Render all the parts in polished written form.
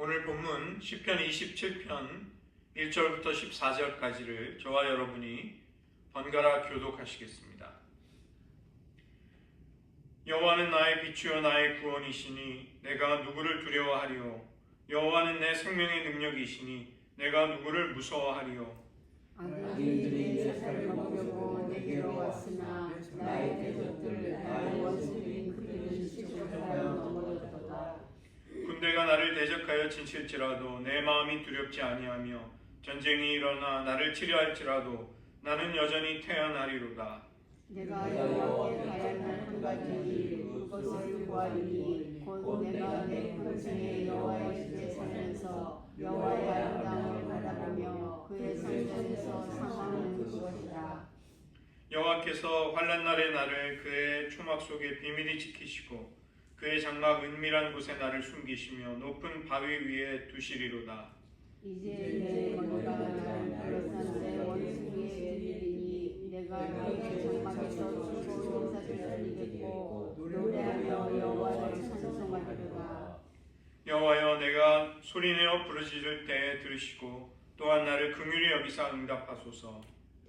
오늘 본문 시편 27편 1절부터 14절까지를 저와 여러분이 번갈아 교독하시겠습니다. 여호와는 나의 빛이요 나의 구원이시니 내가 누구를 두려워하리요. 여호와는 내 생명의 능력이시니 내가 누구를 무서워하리요. 악인들이 내 살을 먹으려고 내게로 왔으나 나의 대적들 나의 원수들이 그들을 시족하여 넘어졌도다. 군대가 나를 대적하여 진칠지라도 내 마음이 두렵지 아니하며 전쟁이 일어나 나를 치려할지라도 나는 여전히 태어나리로다. 내가 여호와께 가야할 한 가지 그것을 구하리니 곧 내가 내 평생에 여호와의 집에 살면서 여호와의 아름다움을 바라보며 그의 성전에서 상하는 그것이다. 여호와께서 환난 날에 나를 그의 초막 속에 비밀히 지키시고 그의 장막 은밀한 곳에 나를 숨기시며 높은 바위 위에 두시리로다. 이제 내 머리가 둘러싼 내 원수 위에 들리니 내가 그의 장막에서 죽고 용사를 살리겠고 노래하며 여호와를 찬송하리로다. 여호와여, 내가 소리내어 부르짖을 때에 들으시고 또한 나를 긍휼히 여기사 응답하소서.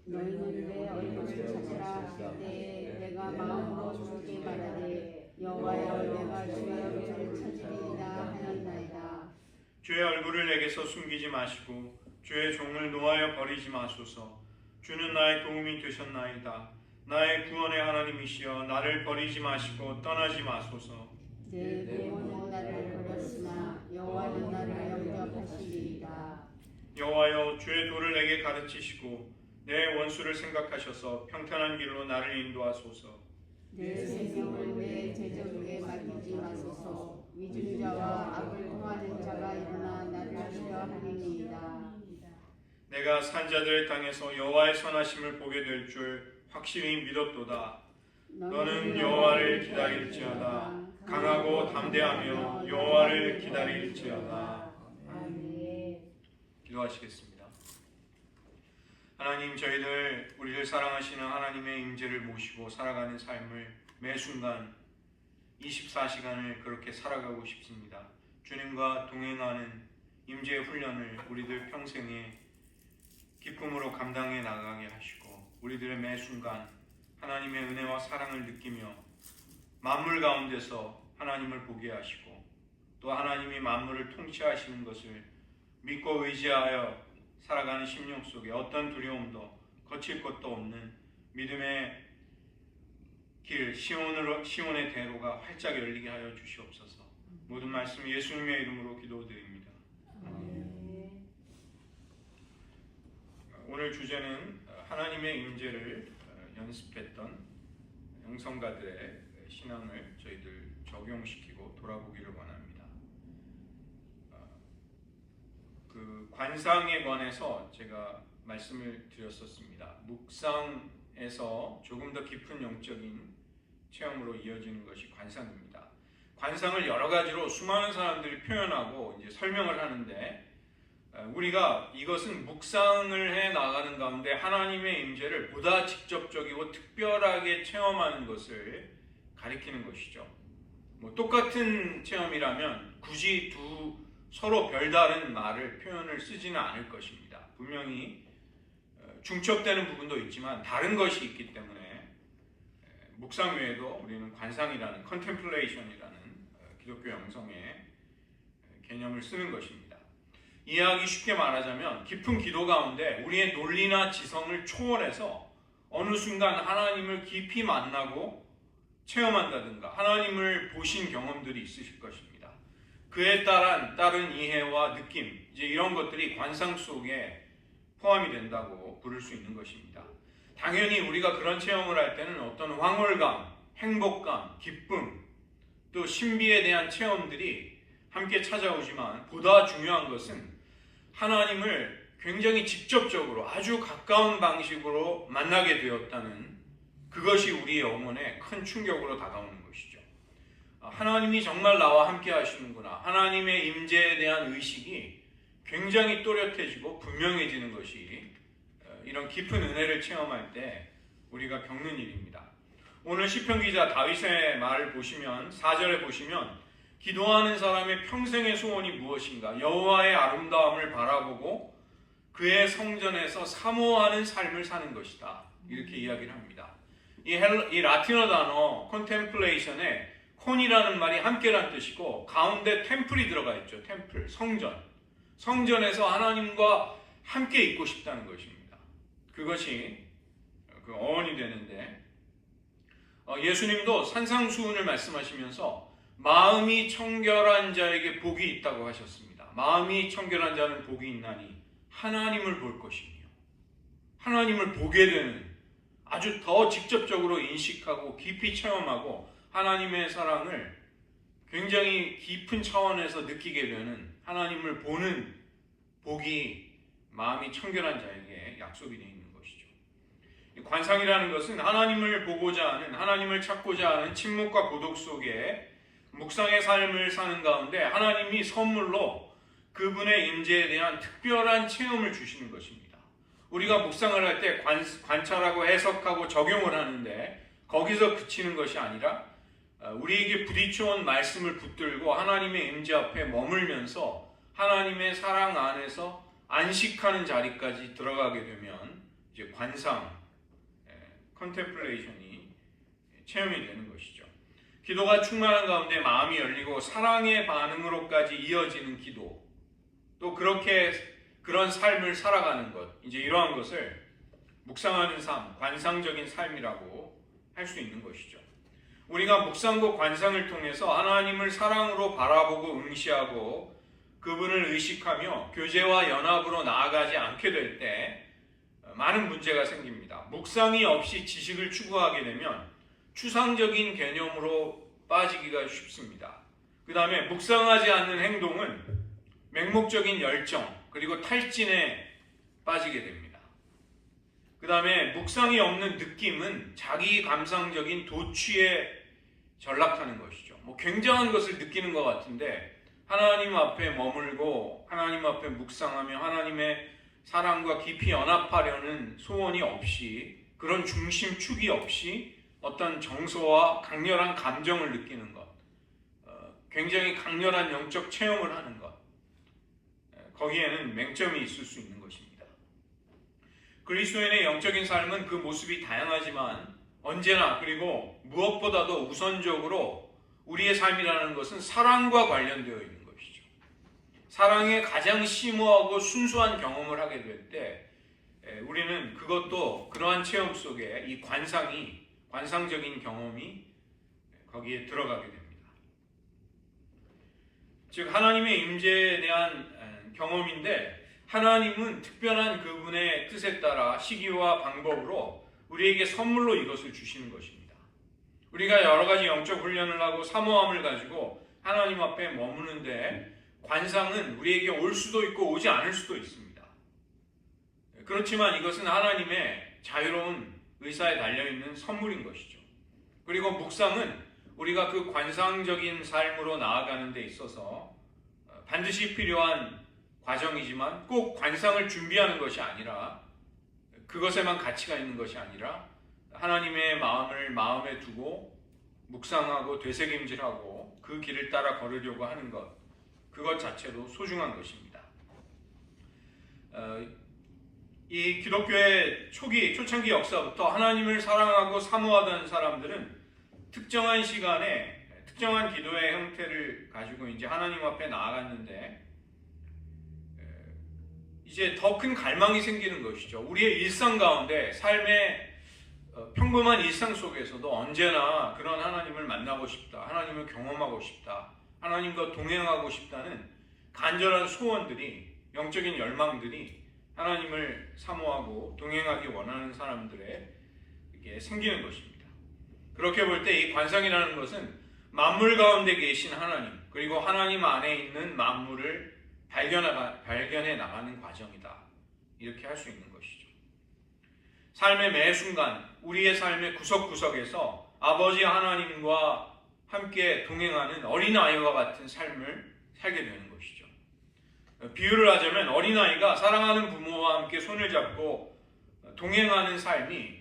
너희는 내 얼굴을 찾으라 하실 때에 내가 마음으로 주께 말하되 여호와여 내가 주의 얼굴을 찾으리이다 하나이다. 주의 얼굴을 내게서 숨기지 마시고 주의 종을 노하여 버리지 마소서. 주는 나의 도움이 되셨나이다. 나의 구원의 하나님이시여 나를 버리지 마시고 떠나지 마소서. 내 부모는 나를 버렸으나 여호와는 나를 영접하시리이다. 여호와여, 주의 도를 내게 가르치시고 내 원수를 생각하셔서 평탄한 길로 나를 인도하소서. 내 생명을 내 대적에게 맡기지 마소서. 위증자와 악을 통하는 자가 일어나 나를 싫어하리이다. 내가 산자들의 땅에서 여호와의 선하심을 보게 될 줄 확실히 믿었도다. 너는 여호와를 기다릴지어다. 강하고 담대하며 여호와를 기다릴지어다. 기도하시겠습니다. 하나님, 저희들 우리를 사랑하시는 하나님의 임재를 모시고 살아가는 삶을 매 순간 24시간을 그렇게 살아가고 싶습니다. 주님과 동행하는 임재의 훈련을 우리들 평생에 기쁨으로 감당해 나가게 하시고 우리들의 매 순간 하나님의 은혜와 사랑을 느끼며 만물 가운데서 하나님을 보게 하시고 또 하나님이 만물을 통치하시는 것을 믿고 의지하여 살아가는 심령 속에 어떤 두려움도 거칠 것도 없는 믿음의 길, 시온의 대로가 활짝 열리게 하여 주시옵소서. 모든 말씀 예수님의 이름으로 기도드립니다. 오늘 주제는 하나님의 임재를 연습했던 영성가들의 신앙을 저희들 적용시키고 돌아보기를 원합니다. 그 관상에 관해서 제가 말씀을 드렸었습니다. 묵상에서 조금 더 깊은 영적인 체험으로 이어지는 것이 관상입니다. 관상을 여러 가지로 수많은 사람들이 표현하고 이제 설명을 하는데 우리가 이것은 묵상을 해 나가는 가운데 하나님의 임재를 보다 직접적이고 특별하게 체험하는 것을 가리키는 것이죠. 똑같은 체험이라면 굳이 서로 별다른 말을 표현을 쓰지는 않을 것입니다. 분명히 중첩되는 부분도 있지만 다른 것이 있기 때문에 묵상 외에도 우리는 관상이라는 컨템플레이션이라는 기독교 영성의 개념을 쓰는 것입니다. 이해하기 쉽게 말하자면 깊은 기도 가운데 우리의 논리나 지성을 초월해서 어느 순간 하나님을 깊이 만나고 체험한다든가 하나님을 보신 경험들이 있으실 것입니다. 그에 따른 이해와 느낌, 이제 이런 것들이 관상 속에 포함이 된다고 부를 수 있는 것입니다. 당연히 우리가 그런 체험을 할 때는 어떤 황홀감, 행복감, 기쁨, 또 신비에 대한 체험들이 함께 찾아오지만 보다 중요한 것은 하나님을 굉장히 직접적으로 아주 가까운 방식으로 만나게 되었다는 그것이 우리의 영혼에 큰 충격으로 다가오는 것이죠. 하나님이 정말 나와 함께 하시는구나. 하나님의 임재에 대한 의식이 굉장히 또렷해지고 분명해지는 것이 이런 깊은 은혜를 체험할 때 우리가 겪는 일입니다. 오늘 시편 기자 다윗의 말을 보시면 4절에 보시면 기도하는 사람의 평생의 소원이 무엇인가? 여호와의 아름다움을 바라보고 그의 성전에서 사모하는 삶을 사는 것이다. 이렇게 이야기를 합니다. 이 라틴어 단어 contemplation에 콘이라는 말이 함께란 뜻이고 가운데 템플이 들어가 있죠. 템플, 성전. 성전에서 하나님과 함께 있고 싶다는 것입니다. 그것이 그 어원이 되는데 예수님도 산상수훈을 말씀하시면서 마음이 청결한 자에게 복이 있다고 하셨습니다. 마음이 청결한 자는 복이 있나니 하나님을 볼 것이며 하나님을 보게 되는 아주 더 직접적으로 인식하고 깊이 체험하고 하나님의 사랑을 굉장히 깊은 차원에서 느끼게 되는 하나님을 보는 복이 마음이 청결한 자에게 약속이 되어 있는 것이죠. 관상이라는 것은 하나님을 보고자 하는, 하나님을 찾고자 하는 침묵과 고독 속에 묵상의 삶을 사는 가운데 하나님이 선물로 그분의 임재에 대한 특별한 체험을 주시는 것입니다. 우리가 묵상을 할 때 관찰하고 해석하고 적용을 하는데 거기서 그치는 것이 아니라 우리에게 부딪혀온 말씀을 붙들고 하나님의 임재 앞에 머물면서 하나님의 사랑 안에서 안식하는 자리까지 들어가게 되면 이제 관상, 컨템플레이션이 체험이 되는 것이죠. 기도가 충만한 가운데 마음이 열리고 사랑의 반응으로까지 이어지는 기도, 또 그렇게 그런 삶을 살아가는 것, 이제 이러한 것을 묵상하는 삶, 관상적인 삶이라고 할 수 있는 것이죠. 우리가 묵상과 관상을 통해서 하나님을 사랑으로 바라보고 응시하고 그분을 의식하며 교제와 연합으로 나아가지 않게 될 때 많은 문제가 생깁니다. 묵상이 없이 지식을 추구하게 되면 추상적인 개념으로 빠지기가 쉽습니다. 그 다음에 묵상하지 않는 행동은 맹목적인 열정 그리고 탈진에 빠지게 됩니다. 그 다음에 묵상이 없는 느낌은 자기 감상적인 도취에 전락하는 것이죠. 굉장한 것을 느끼는 것 같은데 하나님 앞에 머물고 하나님 앞에 묵상하며 하나님의 사랑과 깊이 연합하려는 소원이 없이 그런 중심축이 없이 어떤 정서와 강렬한 감정을 느끼는 것, 굉장히 강렬한 영적 체험을 하는 것, 거기에는 맹점이 있을 수 있는 것입니다. 그리스도인의 영적인 삶은 그 모습이 다양하지만 언제나 그리고 무엇보다도 우선적으로 우리의 삶이라는 것은 사랑과 관련되어 있는 것이죠. 사랑의 가장 심오하고 순수한 경험을 하게 될 때 우리는 그것도 그러한 체험 속에 이 관상적인 경험이 거기에 들어가게 됩니다. 즉 하나님의 임재에 대한 경험인데 하나님은 특별한 그분의 뜻에 따라 시기와 방법으로 우리에게 선물로 이것을 주시는 것입니다. 우리가 여러 가지 영적 훈련을 하고 사모함을 가지고 하나님 앞에 머무는데 관상은 우리에게 올 수도 있고 오지 않을 수도 있습니다. 그렇지만 이것은 하나님의 자유로운 의사에 달려있는 선물인 것이죠. 그리고 묵상은 우리가 그 관상적인 삶으로 나아가는 데 있어서 반드시 필요한 과정이지만 꼭 관상을 준비하는 것이 아니라 그것에만 가치가 있는 것이 아니라 하나님의 마음을 마음에 두고 묵상하고 되새김질하고 그 길을 따라 걸으려고 하는 것, 그것 자체도 소중한 것입니다. 이 기독교의 초창기 역사부터 하나님을 사랑하고 사모하던 사람들은 특정한 시간에 특정한 기도의 형태를 가지고 이제 하나님 앞에 나아갔는데 이제 더 큰 갈망이 생기는 것이죠. 우리의 일상 가운데 삶의 평범한 일상 속에서도 언제나 그런 하나님을 만나고 싶다, 하나님을 경험하고 싶다, 하나님과 동행하고 싶다는 간절한 소원들이, 영적인 열망들이 하나님을 사모하고 동행하기 원하는 사람들에게 생기는 것입니다. 그렇게 볼 때 이 관상이라는 것은 만물 가운데 계신 하나님, 그리고 하나님 안에 있는 만물을 발견해 나가는 과정이다. 이렇게 할 수 있는 것이죠. 삶의 매 순간, 우리의 삶의 구석구석에서 아버지 하나님과 함께 동행하는 어린아이와 같은 삶을 살게 되는 것이죠. 비유를 하자면 어린아이가 사랑하는 부모와 함께 손을 잡고 동행하는 삶이,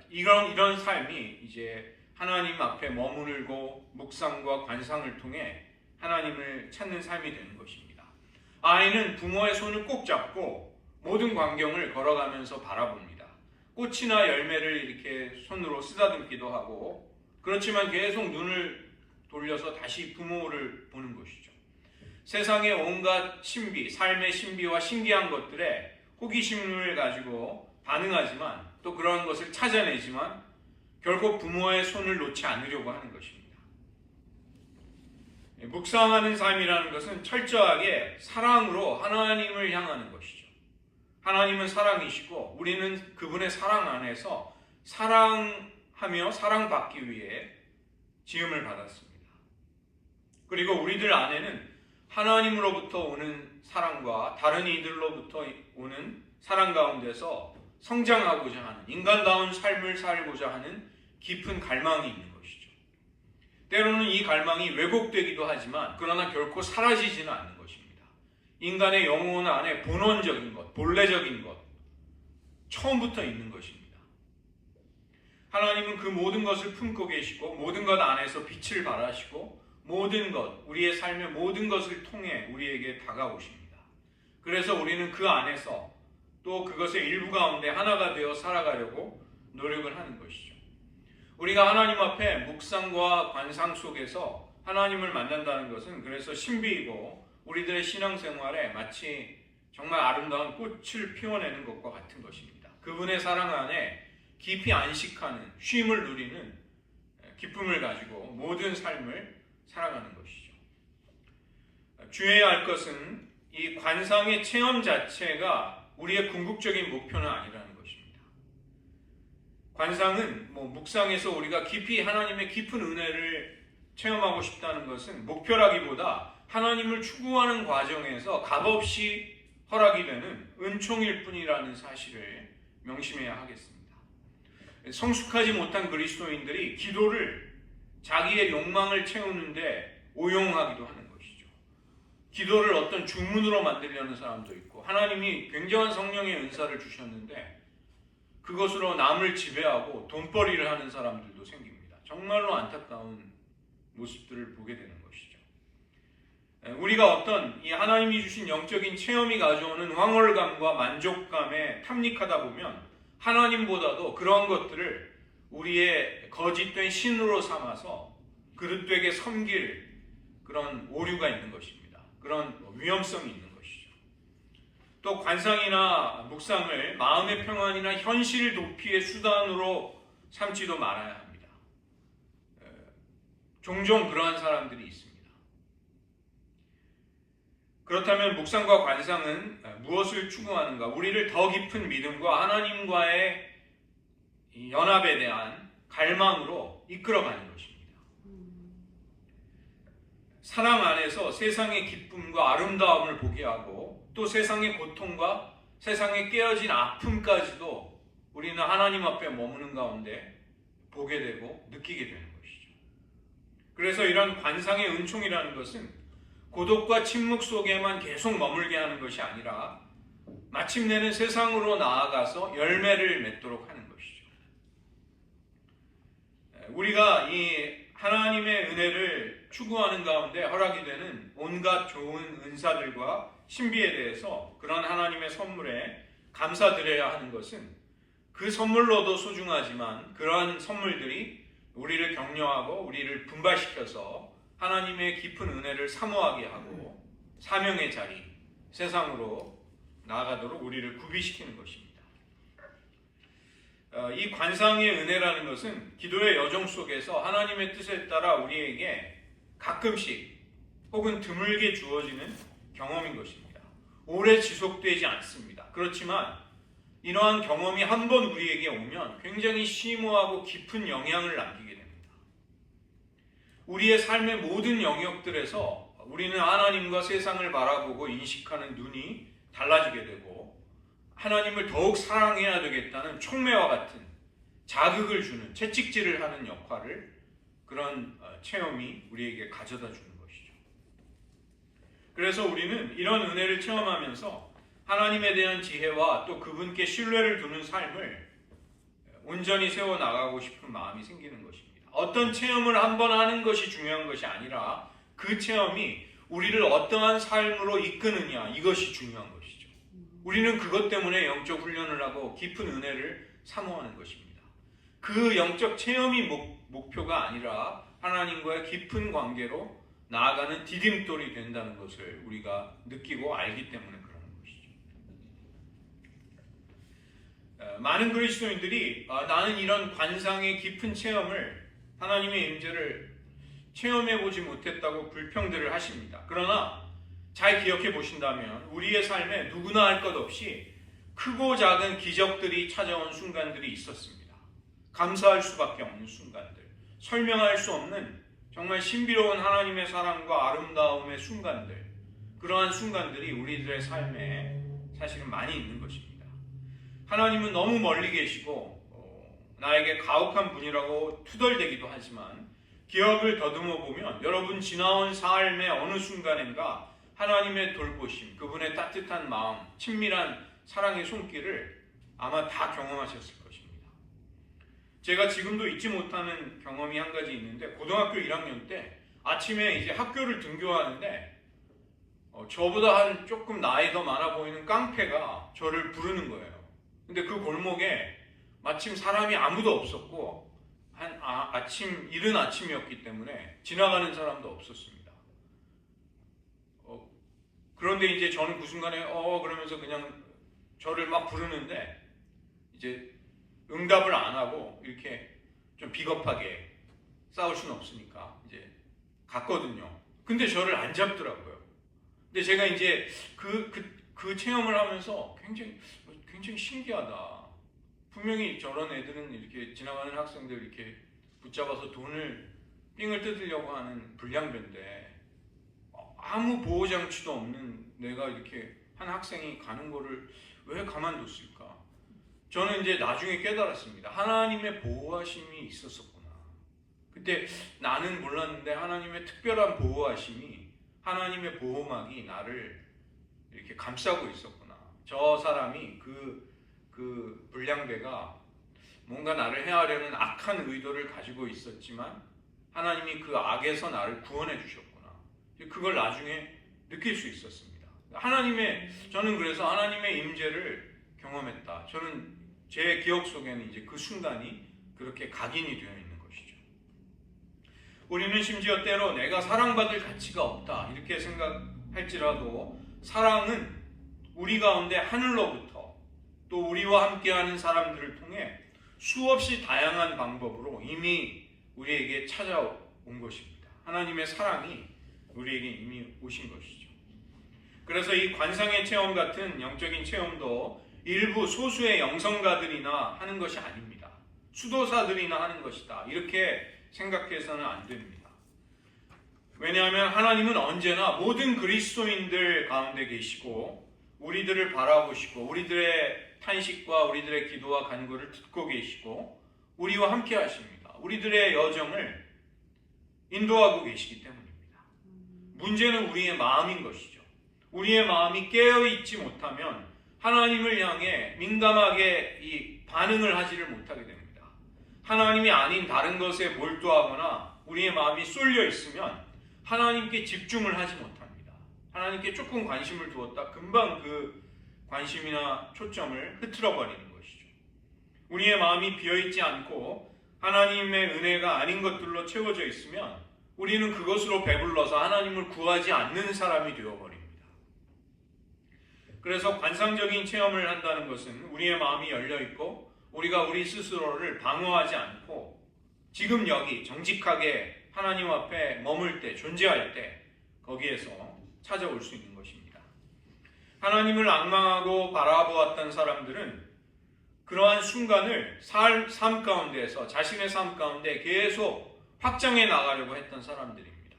이런 삶이 이제 하나님 앞에 머무르고 묵상과 관상을 통해 하나님을 찾는 삶이 되는 것입니다. 아이는 부모의 손을 꼭 잡고 모든 광경을 걸어가면서 바라봅니다. 꽃이나 열매를 이렇게 손으로 쓰다듬기도 하고, 그렇지만 계속 눈을 돌려서 다시 부모를 보는 것이죠. 세상의 온갖 신비, 삶의 신비와 신기한 것들에 호기심을 가지고 반응하지만, 또 그러한 것을 찾아내지만 결국 부모의 손을 놓지 않으려고 하는 것입니다. 묵상하는 삶이라는 것은 철저하게 사랑으로 하나님을 향하는 것이죠. 하나님은 사랑이시고 우리는 그분의 사랑 안에서 사랑하며 사랑받기 위해 지음을 받았습니다. 그리고 우리들 안에는 하나님으로부터 오는 사랑과 다른 이들로부터 오는 사랑 가운데서 성장하고자 하는, 인간다운 삶을 살고자 하는 깊은 갈망이 있는 것이죠. 때로는 이 갈망이 왜곡되기도 하지만 그러나 결코 사라지지는 않는 것입니다. 인간의 영혼 안에 본원적인 것, 본래적인 것, 처음부터 있는 것입니다. 하나님은 그 모든 것을 품고 계시고 모든 것 안에서 빛을 발하시고 모든 것, 우리의 삶의 모든 것을 통해 우리에게 다가오십니다. 그래서 우리는 그 안에서 또 그것의 일부 가운데 하나가 되어 살아가려고 노력을 하는 것이죠. 우리가 하나님 앞에 묵상과 관상 속에서 하나님을 만난다는 것은 그래서 신비이고 우리들의 신앙생활에 마치 정말 아름다운 꽃을 피워내는 것과 같은 것입니다. 그분의 사랑 안에 깊이 안식하는, 쉼을 누리는 기쁨을 가지고 모든 삶을 살아가는 것이죠. 주의해야 할 것은 이 관상의 체험 자체가 우리의 궁극적인 목표는 아니라는 것입니다. 관상은 묵상에서 우리가 깊이 하나님의 깊은 은혜를 체험하고 싶다는 것은 목표라기보다 하나님을 추구하는 과정에서 값없이 허락이 되는 은총일 뿐이라는 사실을 명심해야 하겠습니다. 성숙하지 못한 그리스도인들이 기도를 자기의 욕망을 채우는데 오용하기도 하는 것이죠. 기도를 어떤 주문으로 만들려는 사람도 있고, 하나님이 굉장한 성령의 은사를 주셨는데 그것으로 남을 지배하고 돈벌이를 하는 사람들도 생깁니다. 정말로 안타까운 모습들을 보게 되는 것이죠. 우리가 어떤 이 하나님이 주신 영적인 체험이 가져오는 황홀감과 만족감에 탐닉하다 보면 하나님보다도 그러한 것들을 우리의 거짓된 신으로 삼아서 그릇되게 섬길 그런 오류가 있는 것입니다. 그런 위험성이 있는 것이죠. 또 관상이나 묵상을 마음의 평안이나 현실 도피의 수단으로 삼지도 말아야 합니다. 종종 그러한 사람들이 있습니다. 그렇다면 묵상과 관상은 무엇을 추구하는가? 우리를 더 깊은 믿음과 하나님과의 연합에 대한 갈망으로 이끌어가는 것입니다. 사랑 안에서 세상의 기쁨과 아름다움을 보게 하고 또 세상의 고통과 세상에 깨어진 아픔까지도 우리는 하나님 앞에 머무는 가운데 보게 되고 느끼게 되는 것이죠. 그래서 이런 관상의 은총이라는 것은 고독과 침묵 속에만 계속 머물게 하는 것이 아니라 마침내는 세상으로 나아가서 열매를 맺도록 하는 것이죠. 우리가 이 하나님의 은혜를 추구하는 가운데 허락이 되는 온갖 좋은 은사들과 신비에 대해서 그런 하나님의 선물에 감사드려야 하는 것은 그 선물로도 소중하지만 그러한 선물들이 우리를 격려하고 우리를 분발시켜서 하나님의 깊은 은혜를 사모하게 하고 사명의 자리, 세상으로 나아가도록 우리를 구비시키는 것입니다. 이 관상의 은혜라는 것은 기도의 여정 속에서 하나님의 뜻에 따라 우리에게 가끔씩 혹은 드물게 주어지는 경험인 것입니다. 오래 지속되지 않습니다. 그렇지만 이러한 경험이 한 번 우리에게 오면 굉장히 심오하고 깊은 영향을 남기게 됩니다. 우리의 삶의 모든 영역들에서 우리는 하나님과 세상을 바라보고 인식하는 눈이 달라지게 되고 하나님을 더욱 사랑해야 되겠다는 촉매와 같은 자극을 주는, 채찍질을 하는 역할을 그런 체험이 우리에게 가져다 주는 것이죠. 그래서 우리는 이런 은혜를 체험하면서 하나님에 대한 지혜와 또 그분께 신뢰를 두는 삶을 온전히 세워나가고 싶은 마음이 생기는 것입니다. 어떤 체험을 한 번 하는 것이 중요한 것이 아니라 그 체험이 우리를 어떠한 삶으로 이끄느냐, 이것이 중요한 것이죠. 우리는 그것 때문에 영적 훈련을 하고 깊은 은혜를 사모하는 것입니다. 그 영적 체험이 목표가 아니라 하나님과의 깊은 관계로 나아가는 디딤돌이 된다는 것을 우리가 느끼고 알기 때문에 그러는 것이죠. 많은 그리스도인들이 나는 이런 관상의 깊은 체험을, 하나님의 임재를 체험해보지 못했다고 불평들을 하십니다. 그러나 잘 기억해 보신다면 우리의 삶에 누구나 할 것 없이 크고 작은 기적들이 찾아온 순간들이 있었습니다. 감사할 수밖에 없는 순간들, 설명할 수 없는 정말 신비로운 하나님의 사랑과 아름다움의 순간들, 그러한 순간들이 우리들의 삶에 사실은 많이 있는 것입니다. 하나님은 너무 멀리 계시고 나에게 가혹한 분이라고 투덜대기도 하지만 기억을 더듬어 보면 여러분 지나온 삶의 어느 순간인가 하나님의 돌보심, 그분의 따뜻한 마음, 친밀한 사랑의 손길을 아마 다 경험하셨을 것입니다. 제가 지금도 잊지 못하는 경험이 한 가지 있는데, 고등학교 1학년 때 아침에 이제 학교를 등교하는데 저보다 한 조금 나이 더 많아 보이는 깡패가 저를 부르는 거예요. 근데 그 골목에 마침 사람이 아무도 없었고 이른 아침이었기 때문에 지나가는 사람도 없었습니다. 그런데 이제 저는 그 순간에 그러면서 그냥 저를 막 부르는데 이제 응답을 안 하고 이렇게 좀 비겁하게 싸울 수는 없으니까 이제 갔거든요. 근데 저를 안 잡더라고요. 근데 제가 이제 그 체험을 하면서 굉장히 신기하다. 분명히 저런 애들은 이렇게 지나가는 학생들 이렇게 붙잡아서 삥을 뜯으려고 하는 불량배인데 아무 보호장치도 없는 내가 이렇게 한 학생이 가는 거를 왜 가만뒀을까? 저는 이제 나중에 깨달았습니다. 하나님의 보호하심이 있었었구나. 그때 나는 몰랐는데 하나님의 특별한 보호하심이, 하나님의 보호막이 나를 이렇게 감싸고 있었구나. 저 사람이 그 불량배가 뭔가 나를 해하려는 악한 의도를 가지고 있었지만 하나님이 그 악에서 나를 구원해 주셨구나. 그걸 나중에 느낄 수 있었습니다. 저는 그래서 하나님의 임재를 경험했다. 저는 제 기억 속에는 이제 그 순간이 그렇게 각인이 되어 있는 것이죠. 우리는 심지어 때로 내가 사랑받을 가치가 없다 이렇게 생각할지라도 사랑은 우리 가운데 하늘로부터 또 우리와 함께하는 사람들을 통해 수없이 다양한 방법으로 이미 우리에게 찾아온 것입니다. 하나님의 사랑이 우리에게 이미 오신 것이죠. 그래서 이 관상의 체험 같은 영적인 체험도 일부 소수의 영성가들이나 하는 것이 아닙니다. 수도사들이나 하는 것이다. 이렇게 생각해서는 안 됩니다. 왜냐하면 하나님은 언제나 모든 그리스도인들 가운데 계시고 우리들을 바라보시고 우리들의 탄식과 우리들의 기도와 간구를 듣고 계시고 우리와 함께 하십니다. 우리들의 여정을 인도하고 계시기 때문입니다. 문제는 우리의 마음인 것이죠. 우리의 마음이 깨어있지 못하면 하나님을 향해 민감하게 이 반응을 하지를 못하게 됩니다. 하나님이 아닌 다른 것에 몰두하거나 우리의 마음이 쏠려 있으면 하나님께 집중을 하지 못합니다. 하나님께 조금 관심을 두었다 금방 그 관심이나 초점을 흐트러 버리는 것이죠. 우리의 마음이 비어있지 않고 하나님의 은혜가 아닌 것들로 채워져 있으면 우리는 그것으로 배불러서 하나님을 구하지 않는 사람이 되어버립니다. 그래서 관상적인 체험을 한다는 것은 우리의 마음이 열려있고 우리가 우리 스스로를 방어하지 않고 지금 여기 정직하게 하나님 앞에 머물 때, 존재할 때 거기에서 찾아올 수 있는 것입니다. 하나님을 앙망하고 바라보았던 사람들은 그러한 순간을 삶 가운데에서 자신의 삶 가운데 계속 확장해 나가려고 했던 사람들입니다.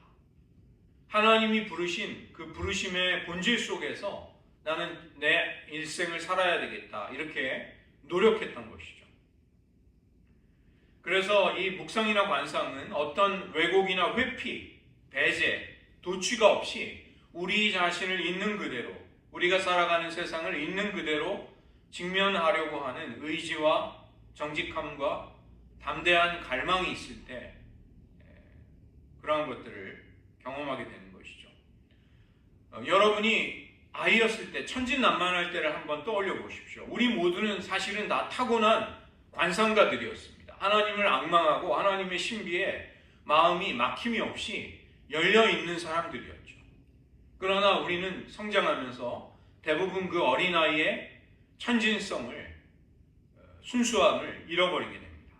하나님이 부르신 그 부르심의 본질 속에서 나는 내 일생을 살아야 되겠다 이렇게 노력했던 것이죠. 그래서 이 묵상이나 관상은 어떤 왜곡이나 회피, 배제, 도취가 없이 우리 자신을 있는 그대로 우리가 살아가는 세상을 있는 그대로 직면하려고 하는 의지와 정직함과 담대한 갈망이 있을 때 그러한 것들을 경험하게 되는 것이죠. 여러분이 아이였을 때 천진난만할 때를 한번 떠올려 보십시오. 우리 모두는 사실은 다 타고난 관상가들이었습니다. 하나님을 앙망하고 하나님의 신비에 마음이 막힘이 없이 열려 있는 사람들이었죠. 그러나 우리는 성장하면서 대부분 그 어린아이의 천진성을, 순수함을 잃어버리게 됩니다.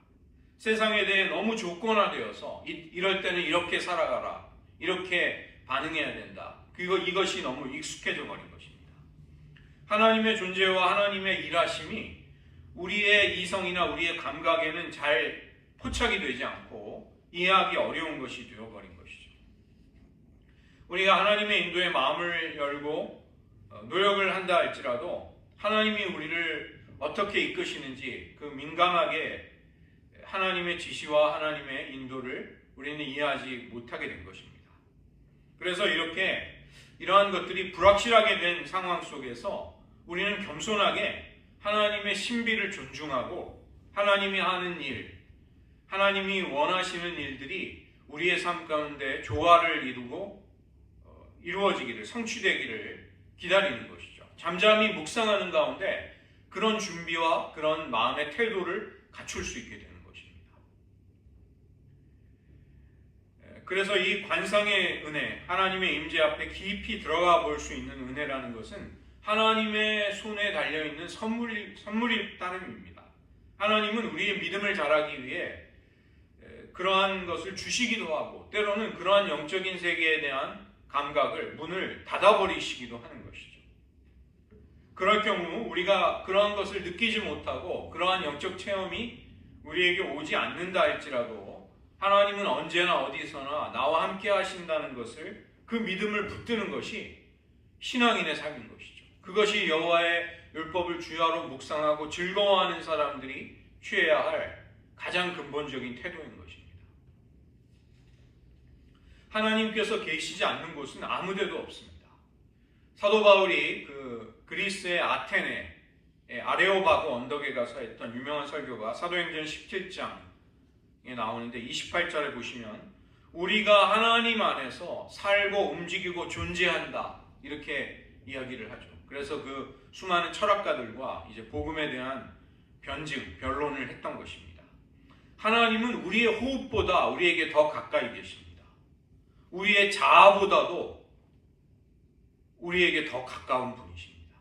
세상에 대해 너무 조건화되어서 이럴 때는 이렇게 살아가라, 이렇게 반응해야 된다. 이것이 너무 익숙해져 버린 것입니다. 하나님의 존재와 하나님의 일하심이 우리의 이성이나 우리의 감각에는 잘 포착이 되지 않고 이해하기 어려운 것이 되어버린 것이죠. 우리가 하나님의 인도에 마음을 열고 노력을 한다 할지라도 하나님이 우리를 어떻게 이끄시는지 그 민감하게 하나님의 지시와 하나님의 인도를 우리는 이해하지 못하게 된 것입니다. 그래서 이러한 것들이 불확실하게 된 상황 속에서 우리는 겸손하게 하나님의 신비를 존중하고 하나님이 하는 일, 하나님이 원하시는 일들이 우리의 삶 가운데 조화를 이루고 이루어지기를, 성취되기를 기다리는 것이죠. 잠잠히 묵상하는 가운데 그런 준비와 그런 마음의 태도를 갖출 수 있게 되는 것입니다. 그래서 이 관상의 은혜, 하나님의 임재 앞에 깊이 들어가 볼 수 있는 은혜라는 것은 하나님의 손에 달려있는 선물일 따름입니다. 하나님은 우리의 믿음을 자라기 위해 그러한 것을 주시기도 하고 때로는 그러한 영적인 세계에 대한 감각을, 문을 닫아버리시기도 하는 것이죠. 그럴 경우 우리가 그러한 것을 느끼지 못하고 그러한 영적 체험이 우리에게 오지 않는다 할지라도 하나님은 언제나 어디서나 나와 함께 하신다는 것을, 그 믿음을 붙드는 것이 신앙인의 삶인 것이죠. 그것이 여호와의 율법을 주야로 묵상하고 즐거워하는 사람들이 취해야 할 가장 근본적인 태도인 것입니다. 하나님께서 계시지 않는 곳은 아무 데도 없습니다. 사도 바울이 그리스의 아테네 아레오바고 언덕에 가서 했던 유명한 설교가 사도행전 17장에 나오는데 28절에 보시면 우리가 하나님 안에서 살고 움직이고 존재한다, 이렇게 이야기를 하죠. 그래서 그 수많은 철학가들과 이제 복음에 대한 변론을 했던 것입니다. 하나님은 우리의 호흡보다 우리에게 더 가까이 계십니다. 우리의 자아보다도 우리에게 더 가까운 분이십니다.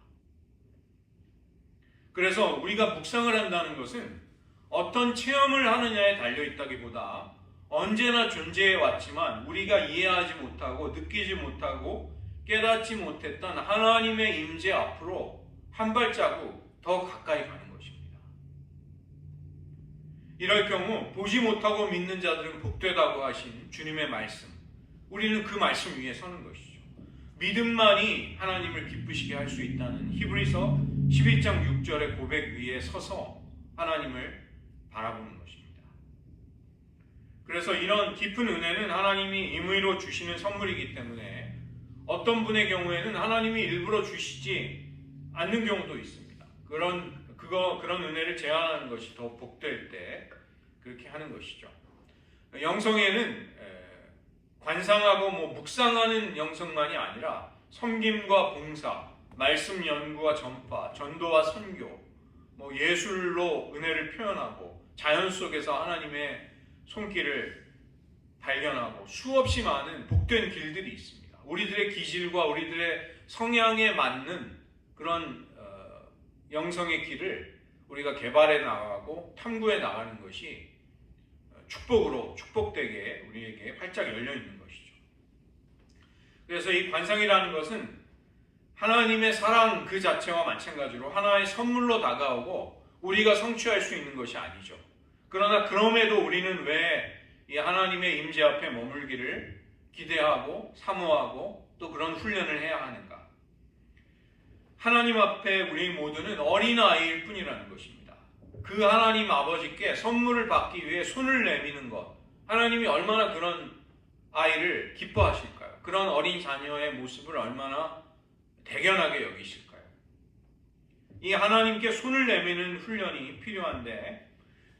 그래서 우리가 묵상을 한다는 것은 어떤 체험을 하느냐에 달려있다기보다 언제나 존재해 왔지만 우리가 이해하지 못하고 느끼지 못하고 깨닫지 못했던 하나님의 임재 앞으로 한 발자국 더 가까이 가는 것입니다. 이럴 경우 보지 못하고 믿는 자들은 복되다고 하신 주님의 말씀, 우리는 그 말씀 위에 서는 것이죠. 믿음만이 하나님을 기쁘시게 할 수 있다는 히브리서 11장 6절의 고백 위에 서서 하나님을 바라보는 것입니다. 그래서 이런 깊은 은혜는 하나님이 임의로 주시는 선물이기 때문에 어떤 분의 경우에는 하나님이 일부러 주시지 않는 경우도 있습니다. 그런 은혜를 제한하는 것이 더 복될 때 그렇게 하는 것이죠. 영성에는 관상하고 묵상하는 영성만이 아니라 섬김과 봉사, 말씀 연구와 전파, 전도와 선교, 예술로 은혜를 표현하고 자연 속에서 하나님의 손길을 발견하고 수없이 많은 복된 길들이 있습니다. 우리들의 기질과 우리들의 성향에 맞는 그런 영성의 길을 우리가 개발해 나가고 탐구해 나가는 것이 축복되게 우리에게 활짝 열려 있는 것이죠. 그래서 이 관상이라는 것은 하나님의 사랑 그 자체와 마찬가지로 하나의 선물로 다가오고 우리가 성취할 수 있는 것이 아니죠. 그러나 그럼에도 우리는 왜 이 하나님의 임재 앞에 머물기를 기대하고 사모하고 또 그런 훈련을 해야 하는가? 하나님 앞에 우리 모두는 어린아이일 뿐이라는 것입니다. 그 하나님 아버지께 선물을 받기 위해 손을 내미는 것, 하나님이 얼마나 그런 아이를 기뻐하실까요? 그런 어린 자녀의 모습을 얼마나 대견하게 여기실까요? 이 하나님께 손을 내미는 훈련이 필요한데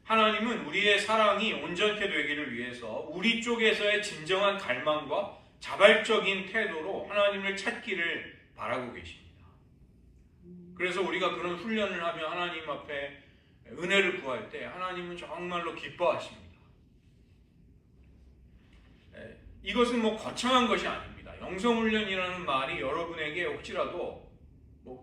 하나님은 우리의 사랑이 온전케 되기를 위해서 우리 쪽에서의 진정한 갈망과 자발적인 태도로 하나님을 찾기를 바라고 계십니다. 그래서 우리가 그런 훈련을 하며 하나님 앞에 은혜를 구할 때 하나님은 정말로 기뻐하십니다. 이것은 거창한 것이 아닙니다. 영성훈련이라는 말이 여러분에게 혹시라도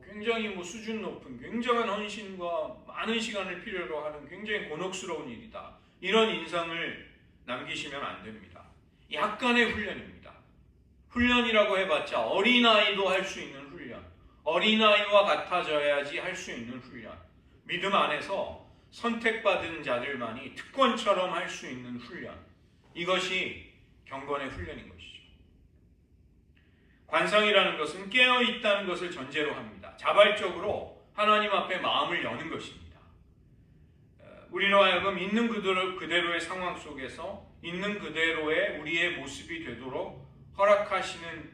굉장히 수준 높은 굉장한 헌신과 많은 시간을 필요로 하는 굉장히 곤혹스러운 일이다, 이런 인상을 남기시면 안 됩니다. 약간의 훈련입니다. 훈련이라고 해봤자 어린아이도 할 수 있는 훈련, 어린아이와 같아져야지 할 수 있는 훈련, 믿음 안에서 선택받은 자들만이 특권처럼 할 수 있는 훈련, 이것이 경건의 훈련인 것이죠. 관상이라는 것은 깨어있다는 것을 전제로 합니다. 자발적으로 하나님 앞에 마음을 여는 것입니다. 우리로 하여금 있는 그대로의 상황 속에서 있는 그대로의 우리의 모습이 되도록 허락하시는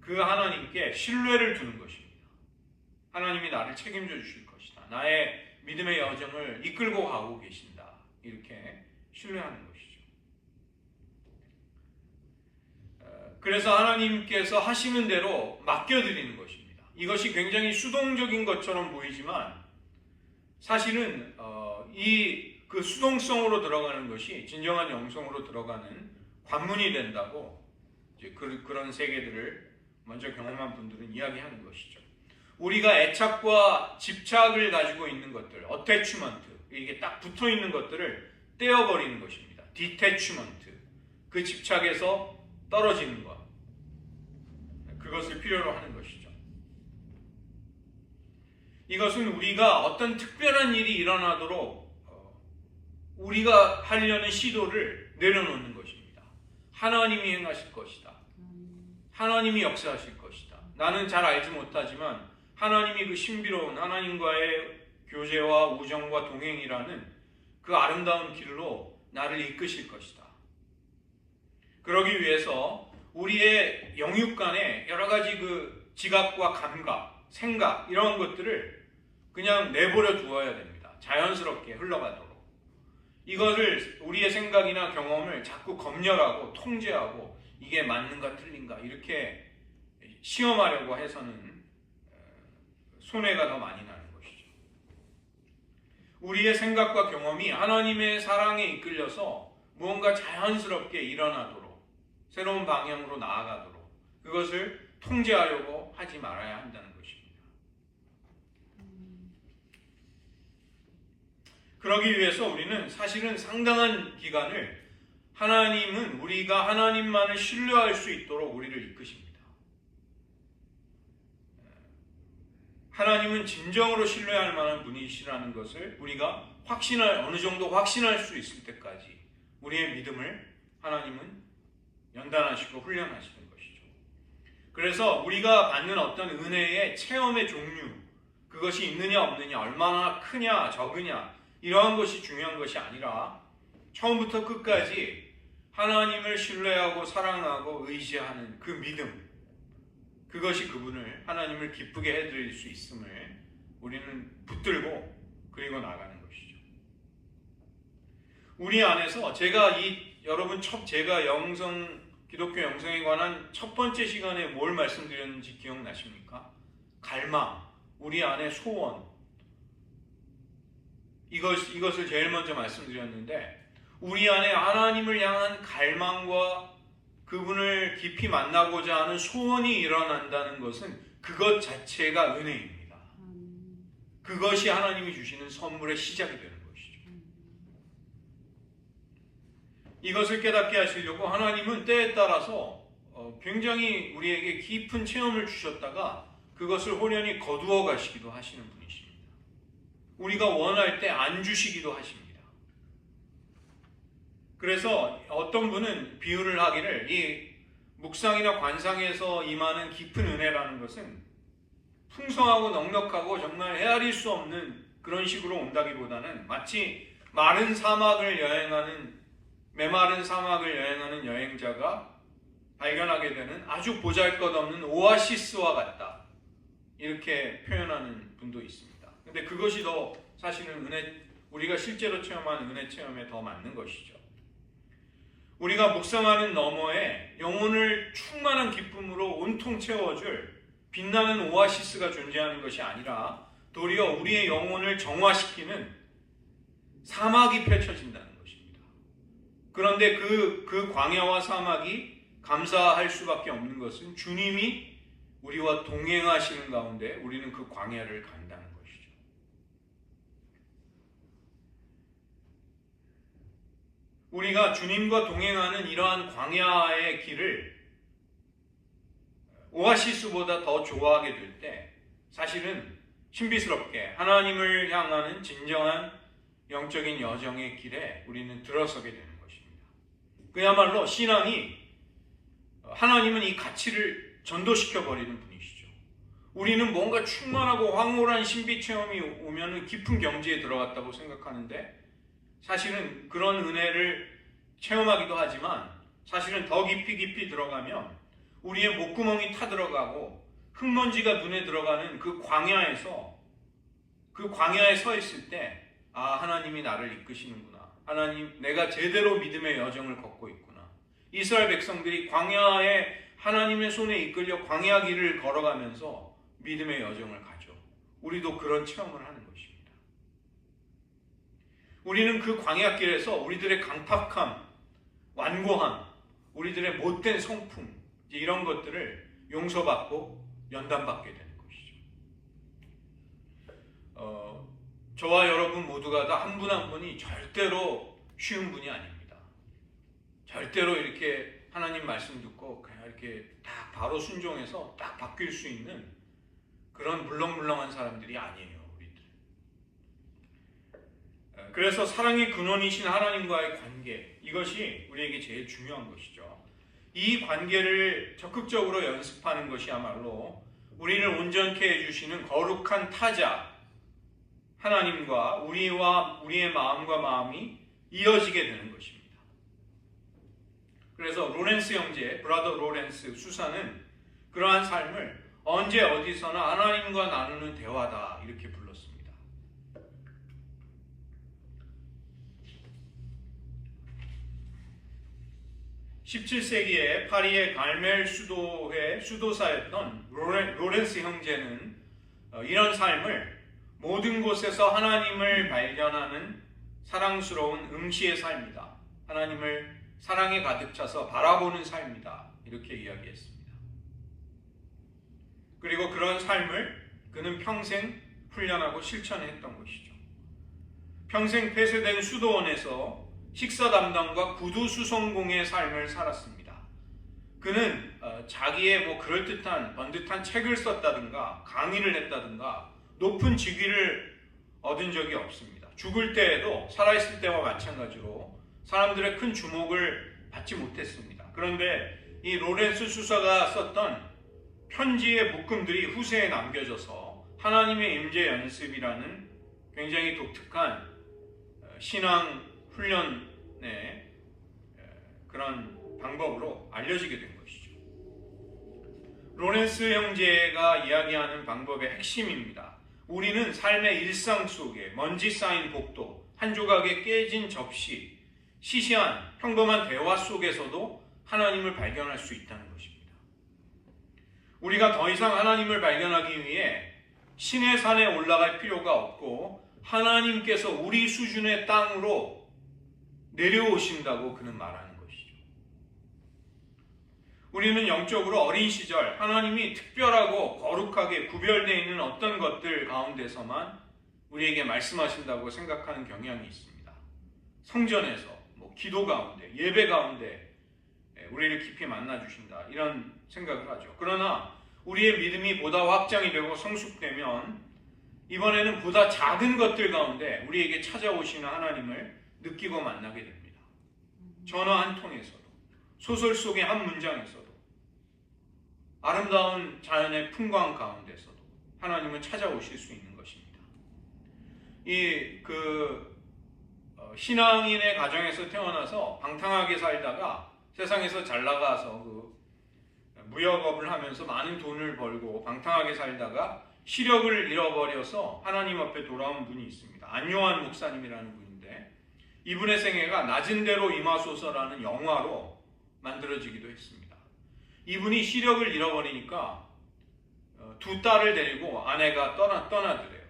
그 하나님께 신뢰를 두는 것입니다. 하나님이 나를 책임져 주실 것이다, 나의 믿음의 여정을 이끌고 가고 계신다, 이렇게 신뢰하는 것이죠. 그래서 하나님께서 하시는 대로 맡겨드리는 것입니다. 이것이 굉장히 수동적인 것처럼 보이지만 사실은 그 수동성으로 들어가는 것이 진정한 영성으로 들어가는 관문이 된다고 이제 그런 세계들을 먼저 경험한 분들은 이야기하는 것이죠. 우리가 애착과 집착을 가지고 있는 것들, 어태치먼트, 이게 딱 붙어 있는 것들을 떼어버리는 것입니다. 디태치먼트, 그 집착에서 떨어지는 것, 그것을 필요로 하는 것이죠. 이것은 우리가 어떤 특별한 일이 일어나도록 우리가 하려는 시도를 내려놓는 것입니다. 하나님이 행하실 것이다, 하나님이 역사하실 것이다, 나는 잘 알지 못하지만 하나님이 그 신비로운 하나님과의 교제와 우정과 동행이라는 그 아름다운 길로 나를 이끄실 것이다. 그러기 위해서 우리의 영육간에 여러 가지 그 지각과 감각, 생각, 이런 것들을 그냥 내버려 두어야 됩니다. 자연스럽게 흘러가도록. 이것을, 우리의 생각이나 경험을 자꾸 검열하고 통제하고 이게 맞는가 틀린가 이렇게 시험하려고 해서는 손해가 더 많이 나는 것이죠. 우리의 생각과 경험이 하나님의 사랑에 이끌려서 무언가 자연스럽게 일어나도록, 새로운 방향으로 나아가도록 그것을 통제하려고 하지 말아야 한다는 것입니다. 그러기 위해서 우리는 사실은 상당한 기간을 하나님은 우리가 하나님만을 신뢰할 수 있도록 우리를 이끄십니다. 하나님은 진정으로 신뢰할 만한 분이시라는 것을 우리가 어느 정도 확신할 수 있을 때까지 우리의 믿음을 하나님은 연단하시고 훈련하시는 것이죠. 그래서 우리가 받는 어떤 은혜의 체험의 종류, 그것이 있느냐 없느냐, 얼마나 크냐 적으냐, 이러한 것이 중요한 것이 아니라 처음부터 끝까지 하나님을 신뢰하고 사랑하고 의지하는 그 믿음, 그것이 그분을, 하나님을 기쁘게 해드릴 수 있음을 우리는 붙들고 그리고 나가는 것이죠. 우리 안에서 제가 기독교 영성에 관한 첫 번째 시간에 뭘 말씀드렸는지 기억나십니까? 갈망, 우리 안에 소원, 이것을 제일 먼저 말씀드렸는데, 우리 안에 하나님을 향한 갈망과 그분을 깊이 만나고자 하는 소원이 일어난다는 것은 그것 자체가 은혜입니다. 그것이 하나님이 주시는 선물의 시작이 되는 것이죠. 이것을 깨닫게 하시려고 하나님은 때에 따라서 굉장히 우리에게 깊은 체험을 주셨다가 그것을 호련히 거두어 가시기도 하시는 분이십니다. 우리가 원할 때 안 주시기도 하십니다. 그래서 어떤 분은 비유를 하기를, 이 묵상이나 관상에서 임하는 깊은 은혜라는 것은 풍성하고 넉넉하고 정말 헤아릴 수 없는 그런 식으로 온다기보다는 마치 메마른 사막을 여행하는 여행자가 발견하게 되는 아주 보잘것없는 오아시스와 같다, 이렇게 표현하는 분도 있습니다. 근데 그것이 더 사실은 우리가 실제로 체험하는 은혜 체험에 더 맞는 것이죠. 우리가 묵상하는 너머에 영혼을 충만한 기쁨으로 온통 채워줄 빛나는 오아시스가 존재하는 것이 아니라 도리어 우리의 영혼을 정화시키는 사막이 펼쳐진다는 것입니다. 그런데 그 광야와 사막이 감사할 수밖에 없는 것은 주님이 우리와 동행하시는 가운데 우리는 그 광야를 간다는 것이죠. 우리가 주님과 동행하는 이러한 광야의 길을 오아시스보다 더 좋아하게 될 때 사실은 신비스럽게 하나님을 향하는 진정한 영적인 여정의 길에 우리는 들어서게 되는 것입니다. 그야말로 신앙이 하나님은 이 가치를 전도시켜버리는 분이시죠. 우리는 뭔가 충만하고 황홀한 신비 체험이 오면 깊은 경지에 들어갔다고 생각하는데 사실은 그런 은혜를 체험하기도 하지만 사실은 더 깊이 들어가면 우리의 목구멍이 타들어가고 흙먼지가 눈에 들어가는 그 광야에 서 있을 때 하나님이 나를 이끄시는구나. 하나님, 내가 제대로 믿음의 여정을 걷고 있구나. 이스라엘 백성들이 광야에 하나님의 손에 이끌려 광야 길을 걸어가면서 믿음의 여정을 가죠. 우리도 그런 체험을 하는 것입니다. 우리는 그 광야길에서 우리들의 강팍함, 완고함, 우리들의 못된 성품 이런 것들을 용서받고 연단받게 되는 것이죠. 저와 여러분 모두가 다 한 분 한 분이 절대로 쉬운 분이 아닙니다. 절대로 이렇게 하나님 말씀 듣고 그냥 이렇게 딱 바로 순종해서 딱 바뀔 수 있는 그런 물렁물렁한 사람들이 아니에요. 우리들. 그래서 사랑의 근원이신 하나님과의 관계, 이것이 우리에게 제일 중요한 것이죠. 이 관계를 적극적으로 연습하는 것이야말로 우리를 온전케 해주시는 거룩한 타자 하나님과 우리의 마음과 마음이 이어지게 되는 것입니다. 그래서 로렌스 형제, 브라더 로렌스 수사는 그러한 삶을 언제 어디서나 하나님과 나누는 대화다 이렇게 불렀습니다. 17세기에 파리의 갈멜 수도회 수도사였던 로렌스 형제는 이런 삶을 모든 곳에서 하나님을 발견하는 사랑스러운 응시의 삶이다. 하나님을 사랑에 가득 차서 바라보는 삶이다. 이렇게 이야기했습니다. 그리고 그런 삶을 그는 평생 훈련하고 실천했던 것이죠. 평생 폐쇄된 수도원에서 식사 담당과 구두 수송공의 삶을 살았습니다. 그는 자기의 그럴듯한 번듯한 책을 썼다든가 강의를 했다든가 높은 직위를 얻은 적이 없습니다. 죽을 때에도 살아있을 때와 마찬가지로 사람들의 큰 주목을 받지 못했습니다. 그런데 이 로렌스 수사가 썼던 편지의 묶음들이 후세에 남겨져서 하나님의 임재 연습이라는 굉장히 독특한 신앙 훈련의 그런 방법으로 알려지게 된 것이죠. 로렌스 형제가 이야기하는 방법의 핵심입니다. 우리는 삶의 일상 속에 먼지 쌓인 복도, 한 조각의 깨진 접시, 시시한 평범한 대화 속에서도 하나님을 발견할 수 있다는 것입니다. 우리가 더 이상 하나님을 발견하기 위해 신의 산에 올라갈 필요가 없고 하나님께서 우리 수준의 땅으로 내려오신다고 그는 말하는 것이죠. 우리는 영적으로 어린 시절 하나님이 특별하고 거룩하게 구별되어 있는 어떤 것들 가운데서만 우리에게 말씀하신다고 생각하는 경향이 있습니다. 성전에서, 기도 가운데, 예배 가운데 우리를 깊이 만나주신다 이런 생각을 하죠. 그러나 우리의 믿음이 보다 확장이 되고 성숙되면 이번에는 보다 작은 것들 가운데 우리에게 찾아오시는 하나님을 느끼고 만나게 됩니다. 전화 한 통에서도, 소설 속의 한 문장에서도, 아름다운 자연의 풍광 가운데서도 하나님은 찾아오실 수 있는 것입니다. 신앙인의 가정에서 태어나서 방탕하게 살다가 세상에서 잘 나가서 무역업을 하면서 많은 돈을 벌고 방탕하게 살다가 시력을 잃어버려서 하나님 앞에 돌아온 분이 있습니다. 안요한 목사님이라는 분인데 이분의 생애가 낮은 대로 임하소서라는 영화로 만들어지기도 했습니다. 이분이 시력을 잃어버리니까 두 딸을 데리고 아내가 떠나더래요.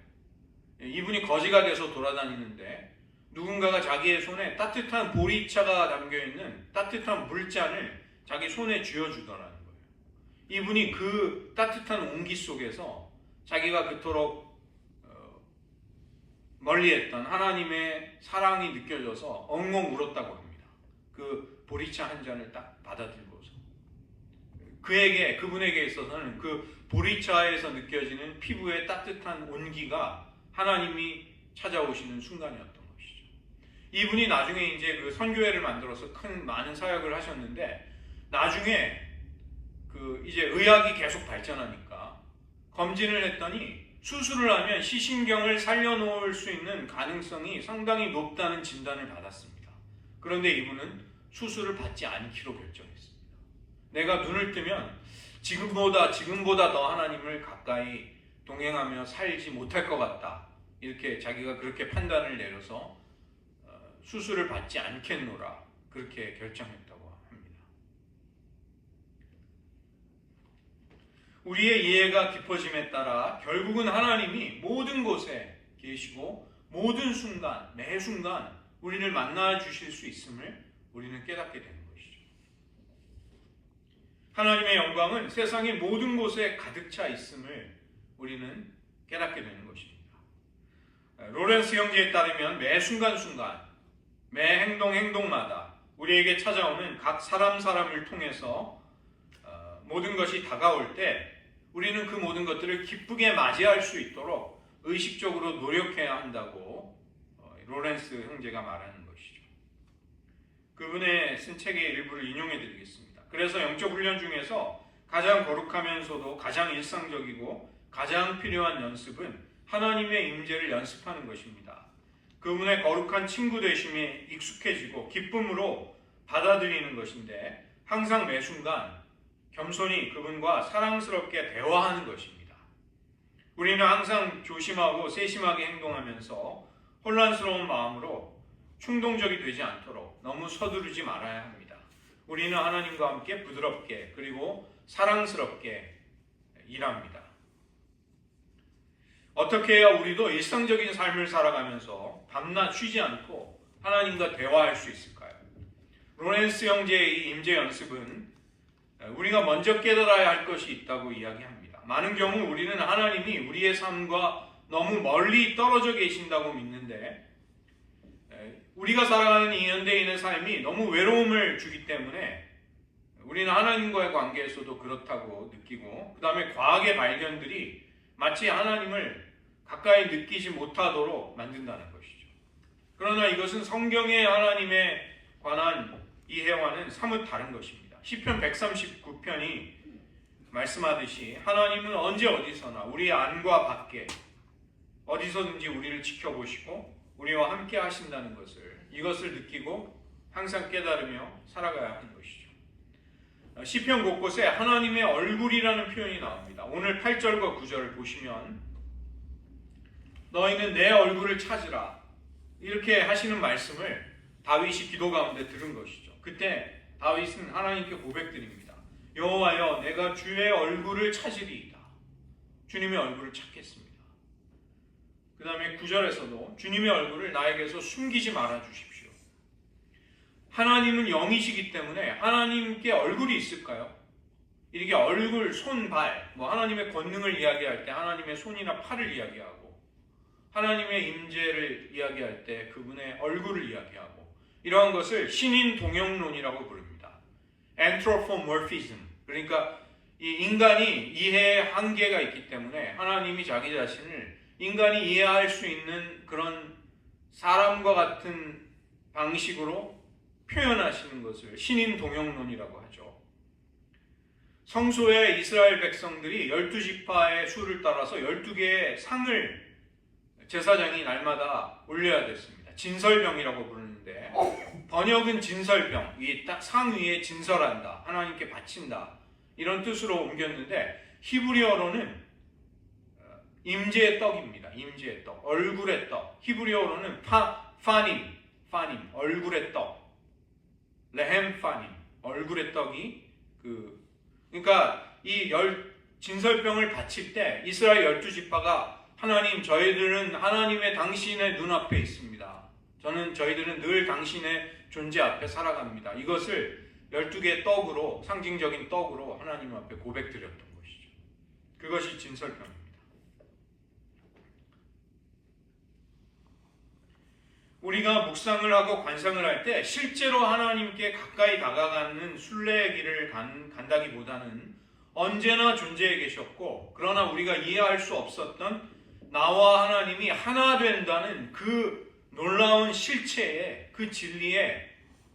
이분이 거지가 돼서 돌아다니는데 누군가가 자기의 손에 따뜻한 보리차가 담겨있는 따뜻한 물잔을 자기 손에 쥐어주더라는 거예요. 이분이 그 따뜻한 온기 속에서 자기가 그토록 멀리했던 하나님의 사랑이 느껴져서 엉엉 울었다고 합니다. 그 보리차 한 잔을 딱 받아들고서 그분에게 있어서는 그 보리차에서 느껴지는 피부의 따뜻한 온기가 하나님이 찾아오시는 순간이었던 것이죠. 이분이 나중에 이제 그 선교회를 만들어서 많은 사역을 하셨는데 나중에 이제 의학이 계속 발전하니까 검진을 했더니 수술을 하면 시신경을 살려놓을 수 있는 가능성이 상당히 높다는 진단을 받았습니다. 그런데 이분은 수술을 받지 않기로 결정했습니다. 내가 눈을 뜨면 지금보다 더 하나님을 가까이 동행하며 살지 못할 것 같다. 이렇게 자기가 그렇게 판단을 내려서 수술을 받지 않겠노라 그렇게 결정했다고 합니다. 우리의 이해가 깊어짐에 따라 결국은 하나님이 모든 곳에 계시고 모든 순간, 매 순간 우리를 만나 주실 수 있음을 우리는 깨닫게 되는 것이죠. 하나님의 영광은 세상의 모든 곳에 가득 차 있음을 우리는 깨닫게 되는 것입니다. 로렌스 형제에 따르면 매 순간순간, 매 행동마다 우리에게 찾아오는 각 사람을 통해서 모든 것이 다가올 때 우리는 그 모든 것들을 기쁘게 맞이할 수 있도록 의식적으로 노력해야 한다고 로렌스 형제가 말하는 것이죠. 그분의 쓴 책의 일부를 인용해 드리겠습니다. 그래서 영적 훈련 중에서 가장 거룩하면서도 가장 일상적이고 가장 필요한 연습은 하나님의 임재를 연습하는 것입니다. 그분의 거룩한 친구 되심에 익숙해지고 기쁨으로 받아들이는 것인데 항상 매 순간 겸손히 그분과 사랑스럽게 대화하는 것입니다. 우리는 항상 조심하고 세심하게 행동하면서 혼란스러운 마음으로 충동적이 되지 않도록 너무 서두르지 말아야 합니다. 우리는 하나님과 함께 부드럽게 그리고 사랑스럽게 일합니다. 어떻게 해야 우리도 일상적인 삶을 살아가면서 밤낮 쉬지 않고 하나님과 대화할 수 있을까요? 로렌스 형제의 이 임재 연습은 우리가 먼저 깨달아야 할 것이 있다고 이야기합니다. 많은 경우 우리는 하나님이 우리의 삶과 너무 멀리 떨어져 계신다고 믿는데 우리가 살아가는 이 현대인의 삶이 너무 외로움을 주기 때문에 우리는 하나님과의 관계에서도 그렇다고 느끼고 그 다음에 과학의 발견들이 마치 하나님을 가까이 느끼지 못하도록 만든다는 것이죠. 그러나 이것은 성경의 하나님에 관한 이해와는 사뭇 다른 것입니다. 시편 139편이 말씀하듯이 하나님은 언제 어디서나 우리 안과 밖에 어디서든지 우리를 지켜보시고 우리와 함께 하신다는 이것을 느끼고 항상 깨달으며 살아가야 하는 것이죠. 시편 곳곳에 하나님의 얼굴이라는 표현이 나옵니다. 오늘 8절과 9절을 보시면 너희는 내 얼굴을 찾으라 이렇게 하시는 말씀을 다윗이 기도 가운데 들은 것이죠. 그때 다윗은 하나님께 고백드립니다. 여호와여 내가 주의 얼굴을 찾으리이다. 주님의 얼굴을 찾겠습니다. 그 다음에 9절에서도 주님의 얼굴을 나에게서 숨기지 말아 주십시오. 하나님은 영이시기 때문에 하나님께 얼굴이 있을까요? 이렇게 얼굴, 손, 발, 하나님의 권능을 이야기할 때 하나님의 손이나 팔을 이야기하고 하나님의 임재를 이야기할 때 그분의 얼굴을 이야기하고 이러한 것을 신인 동형론이라고 부릅니다. anthropomorphism, 그러니까 이 인간이 이해의 한계가 있기 때문에 하나님이 자기 자신을 인간이 이해할 수 있는 그런 사람과 같은 방식으로 표현하시는 것을 신인 동형론이라고 하죠. 성소의 이스라엘 백성들이 12지파의 수를 따라서 12개의 상을 제사장이 날마다 올려야 됐습니다. 진설병이라고 부르는데 번역은 진설병, 이 딱 상 위에 진설한다, 하나님께 바친다 이런 뜻으로 옮겼는데 히브리어로는 임재의 떡입니다. 임재의 떡, 얼굴의 떡. 히브리어로는 파님, 얼굴의 떡. 레헴 파님, 얼굴의 떡이 그러니까 이 진설병을 바칠 때 이스라엘 12지파가 하나님, 저희들은 하나님의 당신의 눈앞에 있습니다. 저희들은 늘 당신의 존재 앞에 살아갑니다. 이것을 12개의 떡으로, 상징적인 떡으로 하나님 앞에 고백드렸던 것이죠. 그것이 진설병입니다. 우리가 묵상을 하고 관상을 할 때 실제로 하나님께 가까이 다가가는 순례의 길을 간다기보다는 언제나 존재해 계셨고, 그러나 우리가 이해할 수 없었던 나와 하나님이 하나 된다는 그 놀라운 실체에, 그 진리에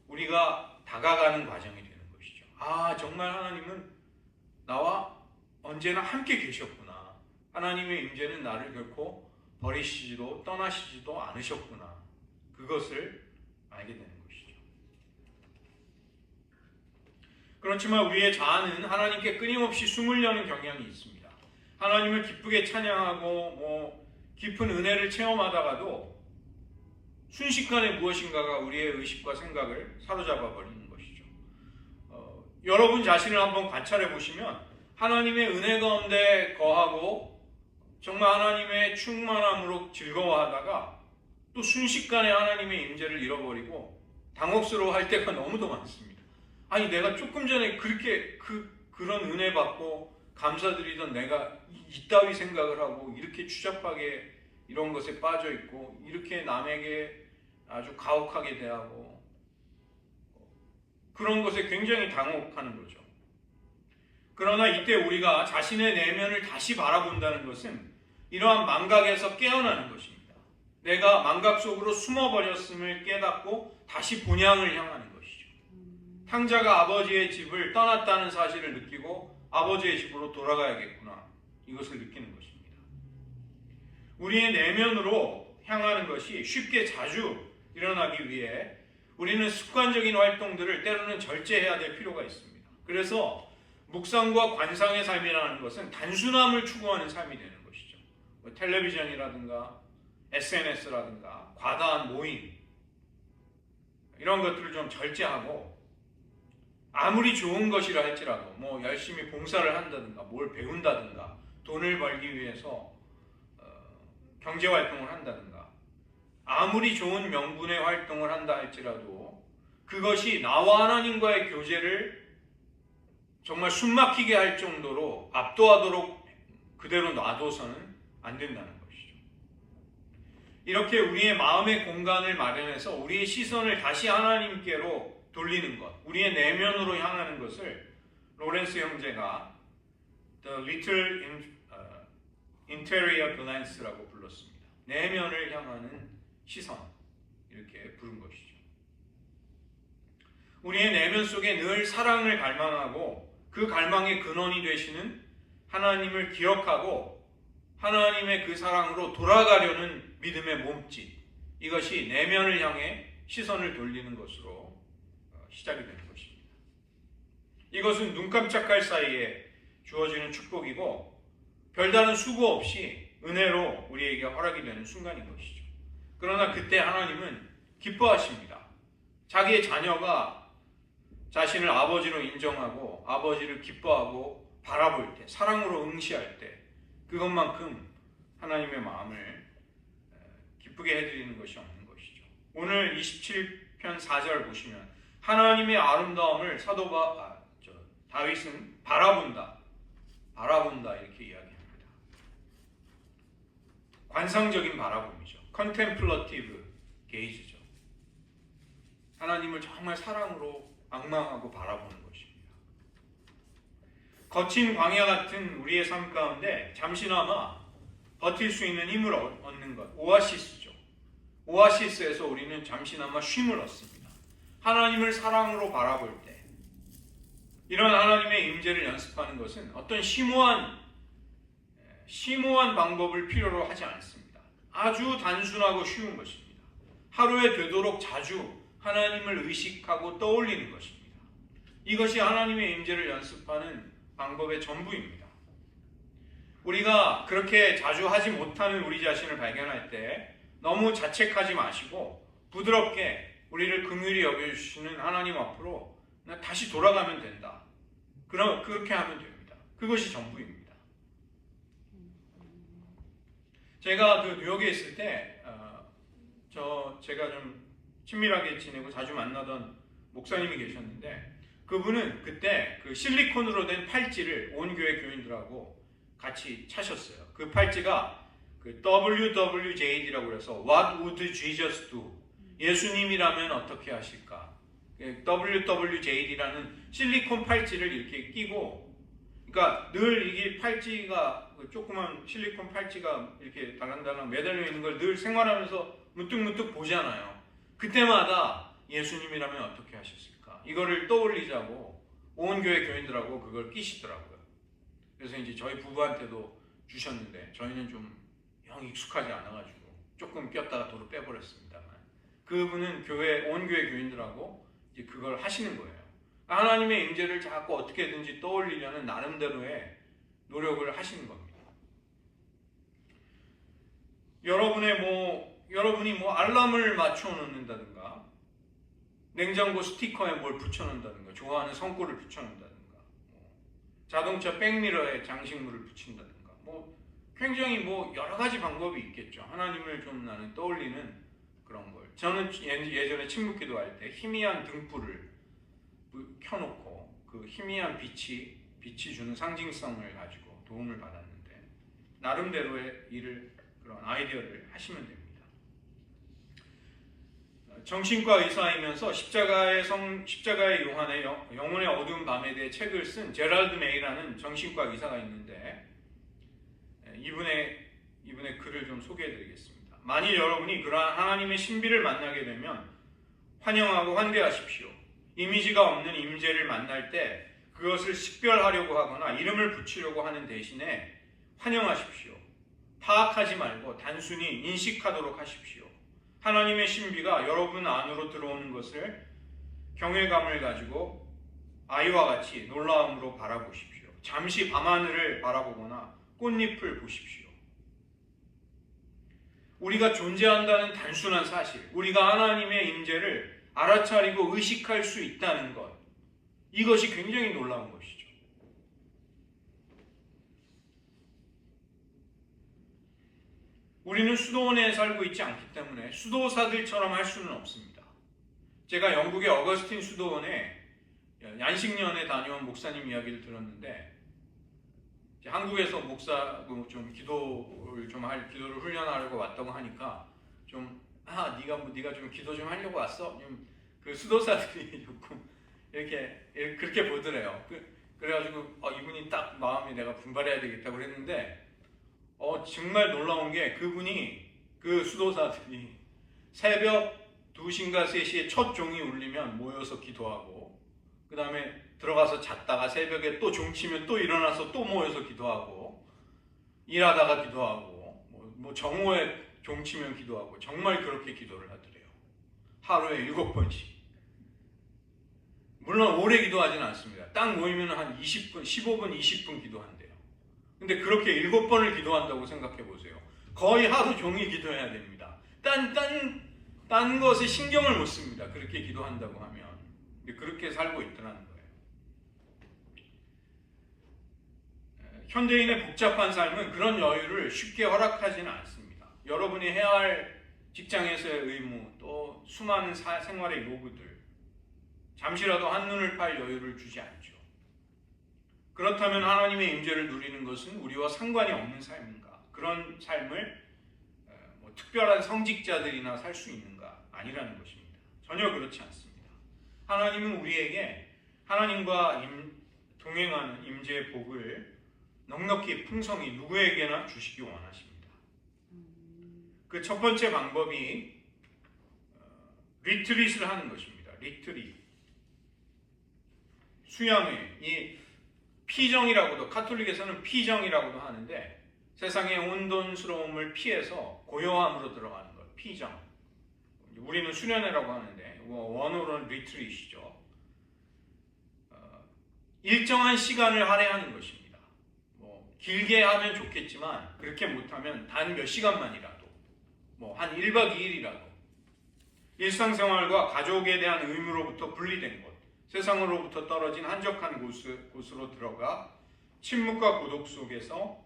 우리가 다가가는 과정이 되는 것이죠. 아, 정말 하나님은 나와 언제나 함께 계셨구나. 하나님의 임재는 나를 결코 버리시지도 떠나시지도 않으셨구나. 그것을 알게 되는 것이죠. 그렇지만 우리의 자아는 하나님께 끊임없이 숨으려는 경향이 있습니다. 하나님을 기쁘게 찬양하고 깊은 은혜를 체험하다가도 순식간에 무엇인가가 우리의 의식과 생각을 사로잡아 버리는 것이죠. 여러분 자신을 한번 관찰해 보시면 하나님의 은혜 가운데 거하고 정말 하나님의 충만함으로 즐거워하다가 또 순식간에 하나님의 임재를 잃어버리고 당혹스러워할 때가 너무도 많습니다. 아니, 내가 조금 전에 그렇게 그런 은혜 받고 감사드리던 내가 이따위 생각을 하고 이렇게 추잡하게 이런 것에 빠져 있고 이렇게 남에게 아주 가혹하게 대하고 그런 것에 굉장히 당혹하는 거죠. 그러나 이때 우리가 자신의 내면을 다시 바라본다는 것은 이러한 망각에서 깨어나는 것입니다. 내가 망각 속으로 숨어버렸음을 깨닫고 다시 본향을 향하는 것이죠. 탕자가 아버지의 집을 떠났다는 사실을 느끼고 아버지의 집으로 돌아가야겠구나. 이것을 느끼는 것입니다. 우리의 내면으로 향하는 것이 쉽게 자주 일어나기 위해 우리는 습관적인 활동들을 때로는 절제해야 될 필요가 있습니다. 그래서 묵상과 관상의 삶이라는 것은 단순함을 추구하는 삶이 되는 것이죠. 텔레비전이라든가 SNS라든가 과다한 모임 이런 것들을 좀 절제하고 아무리 좋은 것이라 할지라도 열심히 봉사를 한다든가 뭘 배운다든가 돈을 벌기 위해서 경제활동을 한다든가 아무리 좋은 명분의 활동을 한다 할지라도 그것이 나와 하나님과의 교제를 정말 숨막히게 할 정도로 압도하도록 그대로 놔둬서는 안 된다는 것이죠. 이렇게 우리의 마음의 공간을 마련해서 우리의 시선을 다시 하나님께로 돌리는 것, 우리의 내면으로 향하는 것을 로렌스 형제가 The Little Interior Glance라고 불렀습니다. 내면을 향하는 시선, 이렇게 부른 것이죠. 우리의 내면 속에 늘 사랑을 갈망하고 그 갈망의 근원이 되시는 하나님을 기억하고 하나님의 그 사랑으로 돌아가려는 믿음의 몸짓, 이것이 내면을 향해 시선을 돌리는 것으로 시작이 되는 것입니다. 이것은 눈 깜짝할 사이에 주어지는 축복이고 별다른 수고 없이 은혜로 우리에게 허락이 되는 순간인 것이죠. 그러나 그때 하나님은 기뻐하십니다. 자기의 자녀가 자신을 아버지로 인정하고 아버지를 기뻐하고 바라볼 때, 사랑으로 응시할 때 그것만큼 하나님의 마음을 기쁘게 해드리는 것이 없는 것이죠. 오늘 27편 4절 보시면 하나님의 아름다움을 다윗은 바라본다 이렇게 이야기합니다. 관상적인 바라봄이죠. 컨템플러티브 게이즈죠. 하나님을 정말 사랑으로 악망하고 바라보는 것입니다. 거친 광야 같은 우리의 삶 가운데 잠시나마 버틸 수 있는 힘을 얻는 것, 오아시스죠. 오아시스에서 우리는 잠시나마 쉼을 얻습니다. 하나님을 사랑으로 바라볼 때 이런 하나님의 임재를 연습하는 것은 어떤 심오한 방법을 필요로 하지 않습니다. 아주 단순하고 쉬운 것입니다. 하루에 되도록 자주 하나님을 의식하고 떠올리는 것입니다. 이것이 하나님의 임재를 연습하는 방법의 전부입니다. 우리가 그렇게 자주 하지 못하는 우리 자신을 발견할 때 너무 자책하지 마시고 부드럽게 우리를 긍휼히 여겨주시는 하나님 앞으로 다시 돌아가면 된다. 그렇게 하면 됩니다. 그것이 전부입니다. 제가 그 뉴욕에 있을 때 제가 좀 친밀하게 지내고 자주 만나던 목사님이 계셨는데, 그분은 그때 그 실리콘으로 된 팔찌를 온 교회 교인들하고 같이 차셨어요. 그 팔찌가 그 WWJD라고 해서 What would Jesus do? 예수님이라면 어떻게 하실까? WWJD라는 실리콘 팔찌를 이렇게 끼고, 그러니까 늘 이게 팔찌가, 조그만 실리콘 팔찌가 이렇게 달랑달랑 매달려 있는 걸 늘 생활하면서 문득문득 보잖아요. 그때마다 예수님이라면 어떻게 하셨을까? 이거를 떠올리자고 온 교회 교인들하고 그걸 끼시더라고요. 그래서 이제 저희 부부한테도 주셨는데, 저희는 좀 영 익숙하지 않아가지고 조금 꼈다가 도로 빼버렸습니다만, 그분은 온 교회 교인들하고 이제 그걸 하시는 거예요. 하나님의 임재를 자꾸 어떻게든지 떠올리려는 나름대로의 노력을 하시는 겁니다. 여러분이 뭐 알람을 맞춰 놓는다든가, 냉장고 스티커에 뭘 붙여 놓는다든가, 좋아하는 성구를 붙여 놓는다든가, 자동차 백미러에 장식물을 붙인다든가, 굉장히 여러 가지 방법이 있겠죠. 하나님을 좀 나는 떠올리는 그런 걸. 저는 예전에 침묵기도 할 때 희미한 등불을 켜놓고 그 희미한 빛이 주는 상징성을 가지고 도움을 받았는데, 나름대로의 그런 아이디어를 하시면 됩니다. 정신과 의사이면서 십자가의 요한의 영혼의 어두운 밤에 대해 책을 쓴 제랄드 메이라는 정신과 의사가 있는데, 이분의 글을 좀 소개해드리겠습니다. 만일 여러분이 그러한 하나님의 신비를 만나게 되면 환영하고 환대하십시오. 이미지가 없는 임재를 만날 때 그것을 식별하려고 하거나 이름을 붙이려고 하는 대신에 환영하십시오. 파악하지 말고 단순히 인식하도록 하십시오. 하나님의 신비가 여러분 안으로 들어오는 것을 경외감을 가지고 아이와 같이 놀라움으로 바라보십시오. 잠시 밤하늘을 바라보거나 꽃잎을 보십시오. 우리가 존재한다는 단순한 사실, 우리가 하나님의 임재를 알아차리고 의식할 수 있다는 것, 이것이 굉장히 놀라운 것이죠. 우리는 수도원에 살고 있지 않기 때문에 수도사들처럼 할 수는 없습니다. 제가 영국의 어거스틴 수도원에 안식년에 다녀온 목사님 이야기를 들었는데, 한국에서 목사 좀 기도를 훈련하려고 왔다고 하니까 네가 좀 기도 좀 하려고 왔어? 그 수도사들이 조금 그렇게 보더래요. 그래가지고 이분이 딱 마음이 내가 분발해야 되겠다고 그랬는데, 정말 놀라운 게 그 수도사들이 새벽 2시인가 3시에 첫 종이 울리면 모여서 기도하고, 그 다음에 들어가서 잤다가 새벽에 또 종치면 또 일어나서 또 모여서 기도하고, 일하다가 기도하고, 정오에 종치면 기도하고, 정말 그렇게 기도를 하더래요. 하루에 7번씩. 물론 오래 기도하지는 않습니다. 딱 모이면 한 20분, 15분, 20분 기도한대요. 근데 그렇게 7번을 기도한다고 생각해 보세요. 거의 하루 종일 기도해야 됩니다. 딴 것에 신경을 못 씁니다. 그렇게 기도한다고 하면. 근데 그렇게 살고 있더라는 거예요. 현대인의 복잡한 삶은 그런 여유를 쉽게 허락하지는 않습니다. 여러분이 해야 할 직장에서의 의무, 또 수많은 생활의 요구들, 잠시라도 한눈을 팔 여유를 주지 않죠. 그렇다면 하나님의 임재를 누리는 것은 우리와 상관이 없는 삶인가? 그런 삶을 특별한 성직자들이나 살 수 있는가? 아니라는 것입니다. 전혀 그렇지 않습니다. 하나님은 우리에게 하나님과 동행하는 임재의 복을 넉넉히 풍성히 누구에게나 주시기 원하십니다. 그 첫 번째 방법이 리트릿을 하는 것입니다. 리트릿. 수양회. 이 피정이라고도, 카톨릭에서는 피정이라고도 하는데, 세상의 온돈스러움을 피해서 고요함으로 들어가는 것, 피정. 우리는 수련회라고 하는데 원어로는 리트릿이죠. 일정한 시간을 할애하는 것입니다. 길게 하면 좋겠지만 그렇게 못하면 단 몇 시간만이라도, 한 1박 2일이라도 일상생활과 가족에 대한 의무로부터 분리된 곳, 세상으로부터 떨어진 한적한 곳으로 들어가 침묵과 고독 속에서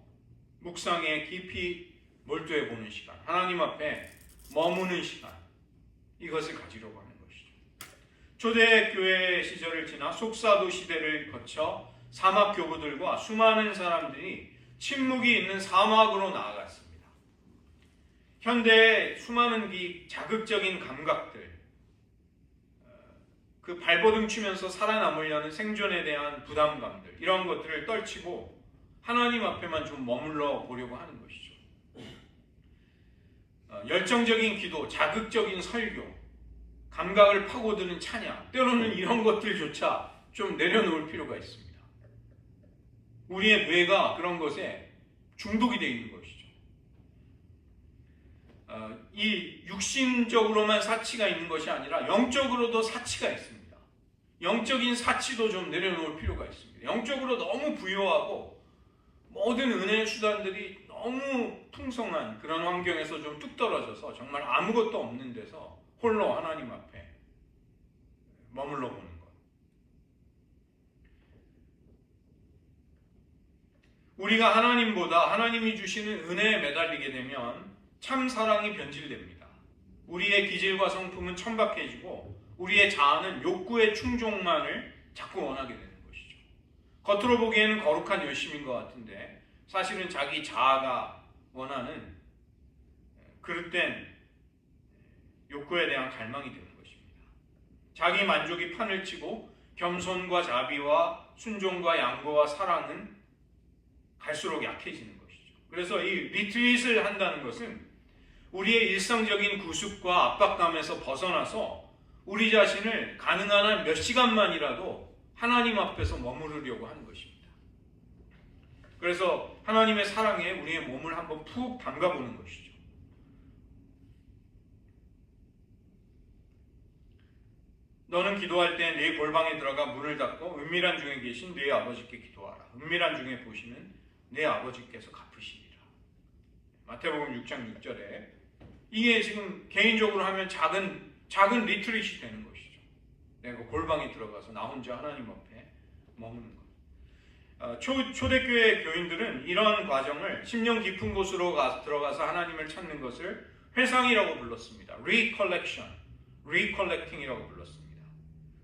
묵상에 깊이 몰두해 보는 시간, 하나님 앞에 머무는 시간, 이것을 가지려고 하는 것이죠. 초대교회 시절을 지나 속사도 시대를 거쳐 사막 교부들과 수많은 사람들이 침묵이 있는 사막으로 나아갔습니다. 현대의 수많은 자극적인 감각들, 그 발버둥 치면서 살아남으려는 생존에 대한 부담감들, 이런 것들을 떨치고 하나님 앞에만 좀 머물러 보려고 하는 것이죠. 열정적인 기도, 자극적인 설교, 감각을 파고드는 찬양, 때로는 이런 것들조차 좀 내려놓을 필요가 있습니다. 우리의 뇌가 그런 것에 중독이 되어 있는 것이죠. 이 육신적으로만 사치가 있는 것이 아니라 영적으로도 사치가 있습니다. 영적인 사치도 좀 내려놓을 필요가 있습니다. 영적으로 너무 부유하고 모든 은혜의 수단들이 너무 풍성한 그런 환경에서 좀 뚝 떨어져서 정말 아무것도 없는 데서 홀로 하나님 앞에 머물러 보는 것. 우리가 하나님보다 하나님이 주시는 은혜에 매달리게 되면 참 사랑이 변질됩니다. 우리의 기질과 성품은 천박해지고 우리의 자아는 욕구의 충족만을 자꾸 원하게 되는 것이죠. 겉으로 보기에는 거룩한 열심인 것 같은데 사실은 자기 자아가 원하는 그릇된 욕구에 대한 갈망이 되는 것입니다. 자기 만족이 판을 치고 겸손과 자비와 순종과 양보와 사랑은 갈수록 약해지는 것이죠. 그래서 이 리트릿을 한다는 것은 우리의 일상적인 구습과 압박감에서 벗어나서 우리 자신을 가능한 한 몇 시간만이라도 하나님 앞에서 머무르려고 하는 것입니다. 그래서 하나님의 사랑에 우리의 몸을 한번 푹 담가보는 것이죠. 너는 기도할 때 네 골방에 들어가 문을 닫고 은밀한 중에 계신 네 아버지께 기도하라. 은밀한 중에 보시는 네 아버지께서 갚으시리라. 마태복음 6장 6절에 이게 지금 개인적으로 하면 작은 리트릿이 되는 것이죠. 내가 골방에 들어가서 나 혼자 하나님 앞에 머무는 것. 초대교회 교인들은 이런 과정을 심령 깊은 곳으로 들어가서 하나님을 찾는 것을 회상이라고 불렀습니다. recollecting이라고 불렀습니다.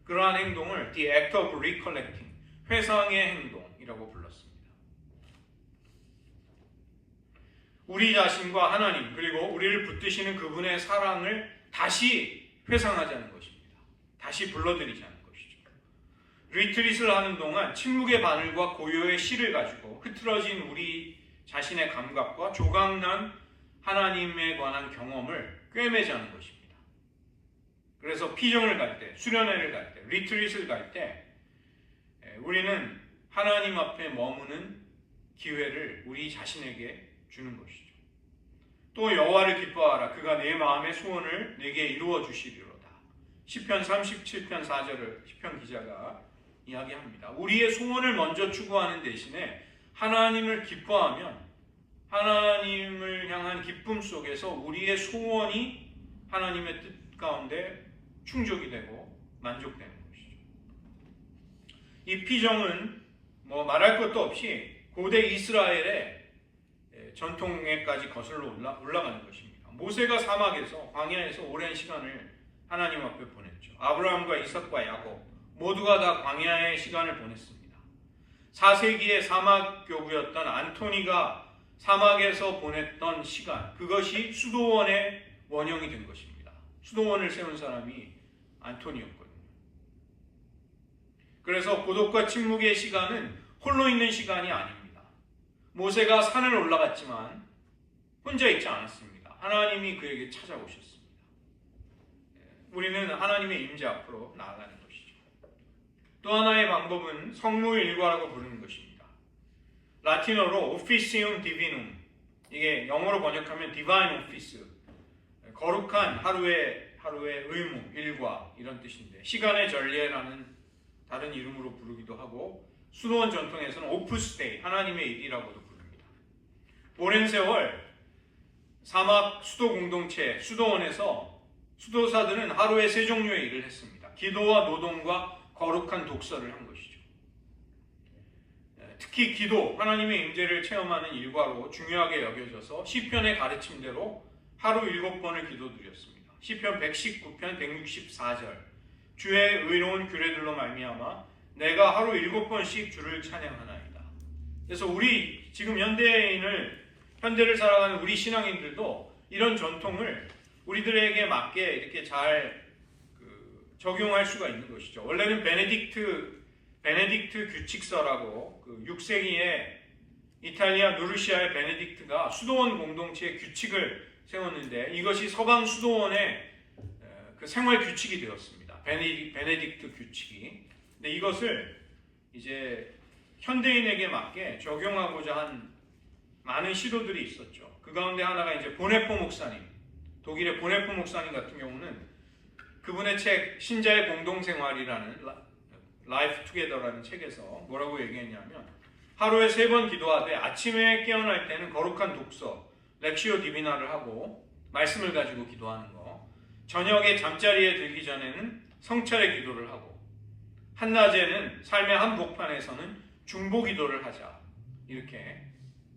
그러한 행동을 the act of recollecting, 회상의 행동이라고 불렀습니다. 우리 자신과 하나님 그리고 우리를 붙드시는 그분의 사랑을 다시 회상하자는 것입니다. 다시 불러들이자는 것이죠. 리트릿을 하는 동안 침묵의 바늘과 고요의 실을 가지고 흐트러진 우리 자신의 감각과 조각난 하나님에 관한 경험을 꿰매자는 것입니다. 그래서 피정을 갈 때, 수련회를 갈 때, 리트릿을 갈 때 우리는 하나님 앞에 머무는 기회를 우리 자신에게 주는 것이죠. 또 여호와를 기뻐하라. 그가 내 마음의 소원을 내게 이루어 주시리로다. 시편 37편 4절을 시편 기자가 이야기합니다. 우리의 소원을 먼저 추구하는 대신에 하나님을 기뻐하면 하나님을 향한 기쁨 속에서 우리의 소원이 하나님의 뜻 가운데 충족이 되고 만족되는 것이죠. 이 피정은 말할 것도 없이 고대 이스라엘의 전통에까지 거슬러 올라가는 것입니다. 모세가 사막에서 광야에서 오랜 시간을 하나님 앞에 보냈죠. 아브라함과 이삭과 야곱 모두가 다 광야의 시간을 보냈습니다. 4세기의 사막 교부였던 안토니가 사막에서 보냈던 시간, 그것이 수도원의 원형이 된 것입니다. 수도원을 세운 사람이 안토니였거든요. 그래서 고독과 침묵의 시간은 홀로 있는 시간이 아닙니다. 모세가 산을 올라갔지만 혼자 있지 않았습니다. 하나님이 그에게 찾아오셨습니다. 우리는 하나님의 임재 앞으로 나아가는 것이죠. 또 하나의 방법은 성무일과라고 부르는 것입니다. 라틴어로 officium divinum, 이게 영어로 번역하면 divine office, 거룩한 하루의 의무, 일과 이런 뜻인데 시간의 전례라는 다른 이름으로 부르기도 하고 수도원 전통에서는 오프스 데이, 하나님의 일이라고도 부릅니다. 오랜 세월 사막 수도 공동체, 수도원에서 수도사들은 하루에 3종류의 일을 했습니다. 기도와 노동과 거룩한 독서를 한 것이죠. 특히 기도, 하나님의 임재를 체험하는 일과로 중요하게 여겨져서 시편의 가르침대로 하루 7번을 기도드렸습니다. 시편 119편 164절 주의 의로운 규례들로 말미암아 내가 하루 7번씩 주를 찬양하나이다. 그래서 우리 지금 현대를 살아가는 우리 신앙인들도 이런 전통을 우리들에게 맞게 이렇게 잘 적용할 수가 있는 것이죠. 원래는 베네딕트 규칙서라고 6세기에 이탈리아 누르시아의 베네딕트가 수도원 공동체의 규칙을 세웠는데 이것이 서방 수도원의 생활 규칙이 되었습니다. 베네딕트 규칙이. 근데 이것을 이제 현대인에게 맞게 적용하고자 한 많은 시도들이 있었죠. 그 가운데 하나가 이제 보네포 목사님, 독일의 보네포 목사님 같은 경우는 그분의 책 신자의 공동생활이라는 라이프 투게더라는 책에서 뭐라고 얘기했냐면 하루에 3번 기도하되 아침에 깨어날 때는 거룩한 독서 렉시오 디비나를 하고 말씀을 가지고 기도하는 거, 저녁에 잠자리에 들기 전에는 성찰의 기도를 하고 한낮에는 삶의 한복판에서는 중보 기도를 하자. 이렇게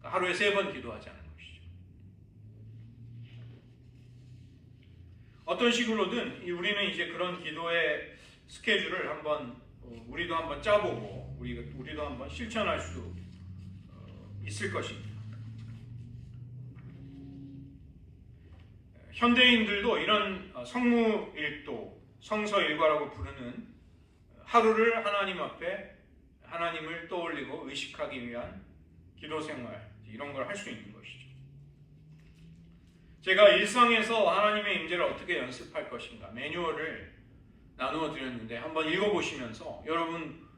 하루에 3번 기도하자는 것이죠. 어떤 식으로든 우리는 이제 그런 기도의 스케줄을 우리도 한번 짜보고 우리도 한번 실천할 수 있을 것입니다. 현대인들도 이런 성무일도, 성서일과라고 부르는 하루를 하나님 앞에 하나님을 떠올리고 의식하기 위한 기도생활, 이런 걸 할 수 있는 것이죠. 제가 일상에서 하나님의 임재를 어떻게 연습할 것인가 매뉴얼을 나누어 드렸는데 한번 읽어보시면서 여러분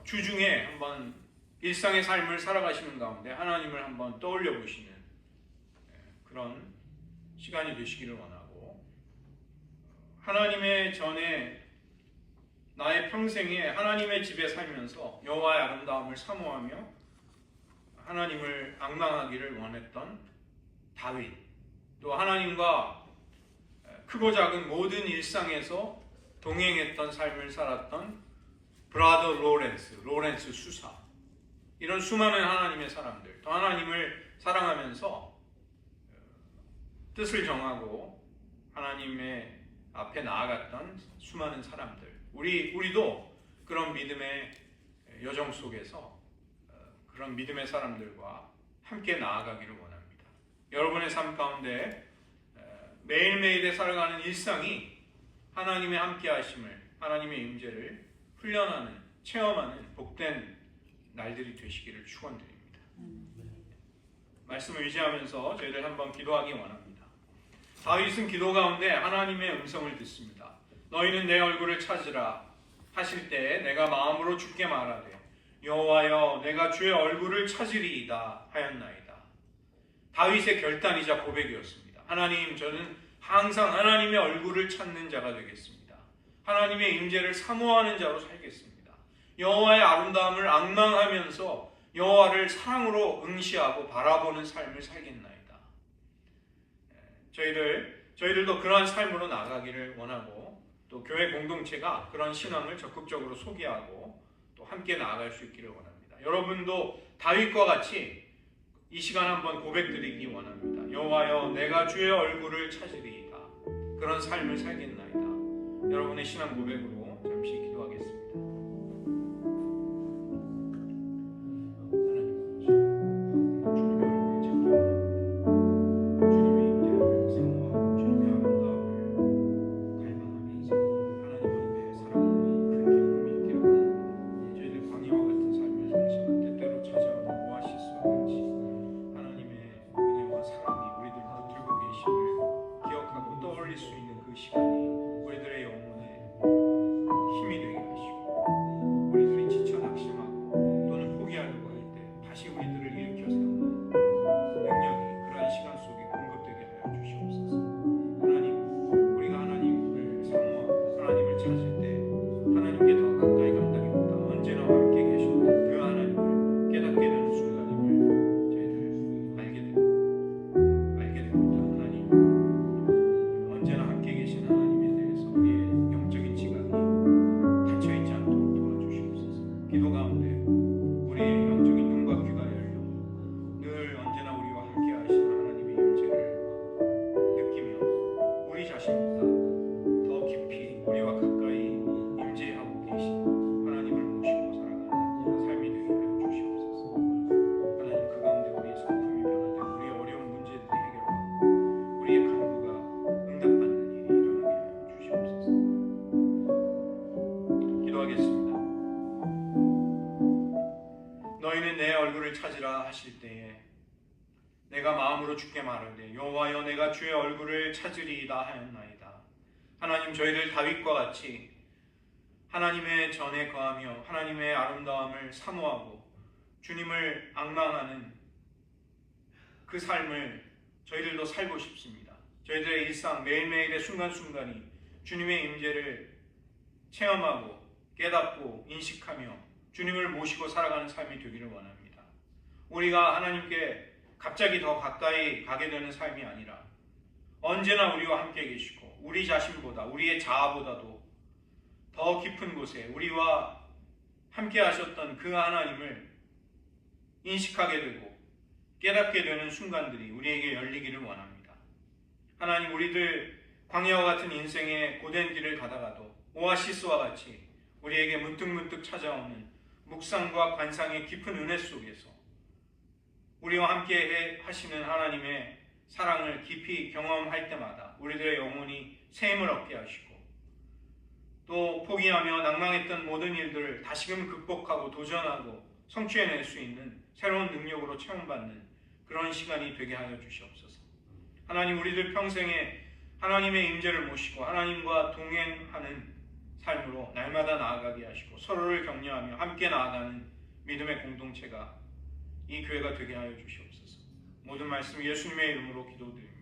주중에 한번 일상의 삶을 살아가시는 가운데 하나님을 한번 떠올려 보시는 그런 시간이 되시기를 원하고, 하나님의 전에 나의 평생에 하나님의 집에 살면서 여호와의 아름다움을 사모하며 하나님을 앙망하기를 원했던 다윗, 또 하나님과 크고 작은 모든 일상에서 동행했던 삶을 살았던 브라더 로렌스 수사, 이런 수많은 하나님의 사람들, 또 하나님을 사랑하면서 뜻을 정하고 하나님의 앞에 나아갔던 수많은 사람들, 우리도 그런 믿음의 여정 속에서 그런 믿음의 사람들과 함께 나아가기를 원합니다. 여러분의 삶 가운데 매일매일에 살아가는 일상이 하나님의 함께하심을, 하나님의 임재를 훈련하는, 체험하는 복된 날들이 되시기를 축원드립니다. 말씀을 의지하면서 저희들 한번 기도하기 원합니다. 다윗은 기도 가운데 하나님의 음성을 듣습니다. 너희는 내 얼굴을 찾으라 하실 때에 내가 마음으로 주께 말하되 여호와여 내가 주의 얼굴을 찾으리이다 하였나이다. 다윗의 결단이자 고백이었습니다. 하나님, 저는 항상 하나님의 얼굴을 찾는 자가 되겠습니다. 하나님의 임재를 사모하는 자로 살겠습니다. 여호와의 아름다움을 앙망하면서 여호와를 사랑으로 응시하고 바라보는 삶을 살겠나이다. 저희들도 그러한 삶으로 나가기를 원하고, 또 교회 공동체가 그런 신앙을 적극적으로 소개하고 또 함께 나아갈 수 있기를 원합니다. 여러분도 다윗과 같이 이 시간 한번 고백드리기 원합니다. 여호와여 내가 주의 얼굴을 찾으리이다. 그런 삶을 살겠나이다. 여러분의 신앙 고백으로 잠시 기도하겠습니다. 언제나 함께 계신 마음으로 주께 말하되 여호와여 내가 주의 얼굴을 찾으리이다 하였나이다. 하나님, 저희들 다윗과 같이 하나님의 전에 거하며 하나님의 아름다움을 사모하고 주님을 앙망하는 그 삶을 저희들도 살고 싶습니다. 저희들의 일상 매일매일의 순간순간이 주님의 임재를 체험하고 깨닫고 인식하며 주님을 모시고 살아가는 삶이 되기를 원합니다. 우리가 하나님께 갑자기 더 가까이 가게 되는 삶이 아니라 언제나 우리와 함께 계시고 우리 자신보다, 우리의 자아보다도 더 깊은 곳에 우리와 함께 하셨던 그 하나님을 인식하게 되고 깨닫게 되는 순간들이 우리에게 열리기를 원합니다. 하나님, 우리들 광야와 같은 인생의 고된 길을 가다가도 오아시스와 같이 우리에게 문득문득 찾아오는 묵상과 관상의 깊은 은혜 속에서 우리와 함께 하시는 하나님의 사랑을 깊이 경험할 때마다 우리들의 영혼이 새 힘을 얻게 하시고 또 포기하며 낭망했던 모든 일들을 다시금 극복하고 도전하고 성취해낼 수 있는 새로운 능력으로 체험받는 그런 시간이 되게 하여 주시옵소서. 하나님, 우리들 평생에 하나님의 임재를 모시고 하나님과 동행하는 삶으로 날마다 나아가게 하시고 서로를 격려하며 함께 나아가는 믿음의 공동체가 이 교회가 되게 하여 주시옵소서. 모든 말씀 예수님의 이름으로 기도드립니다.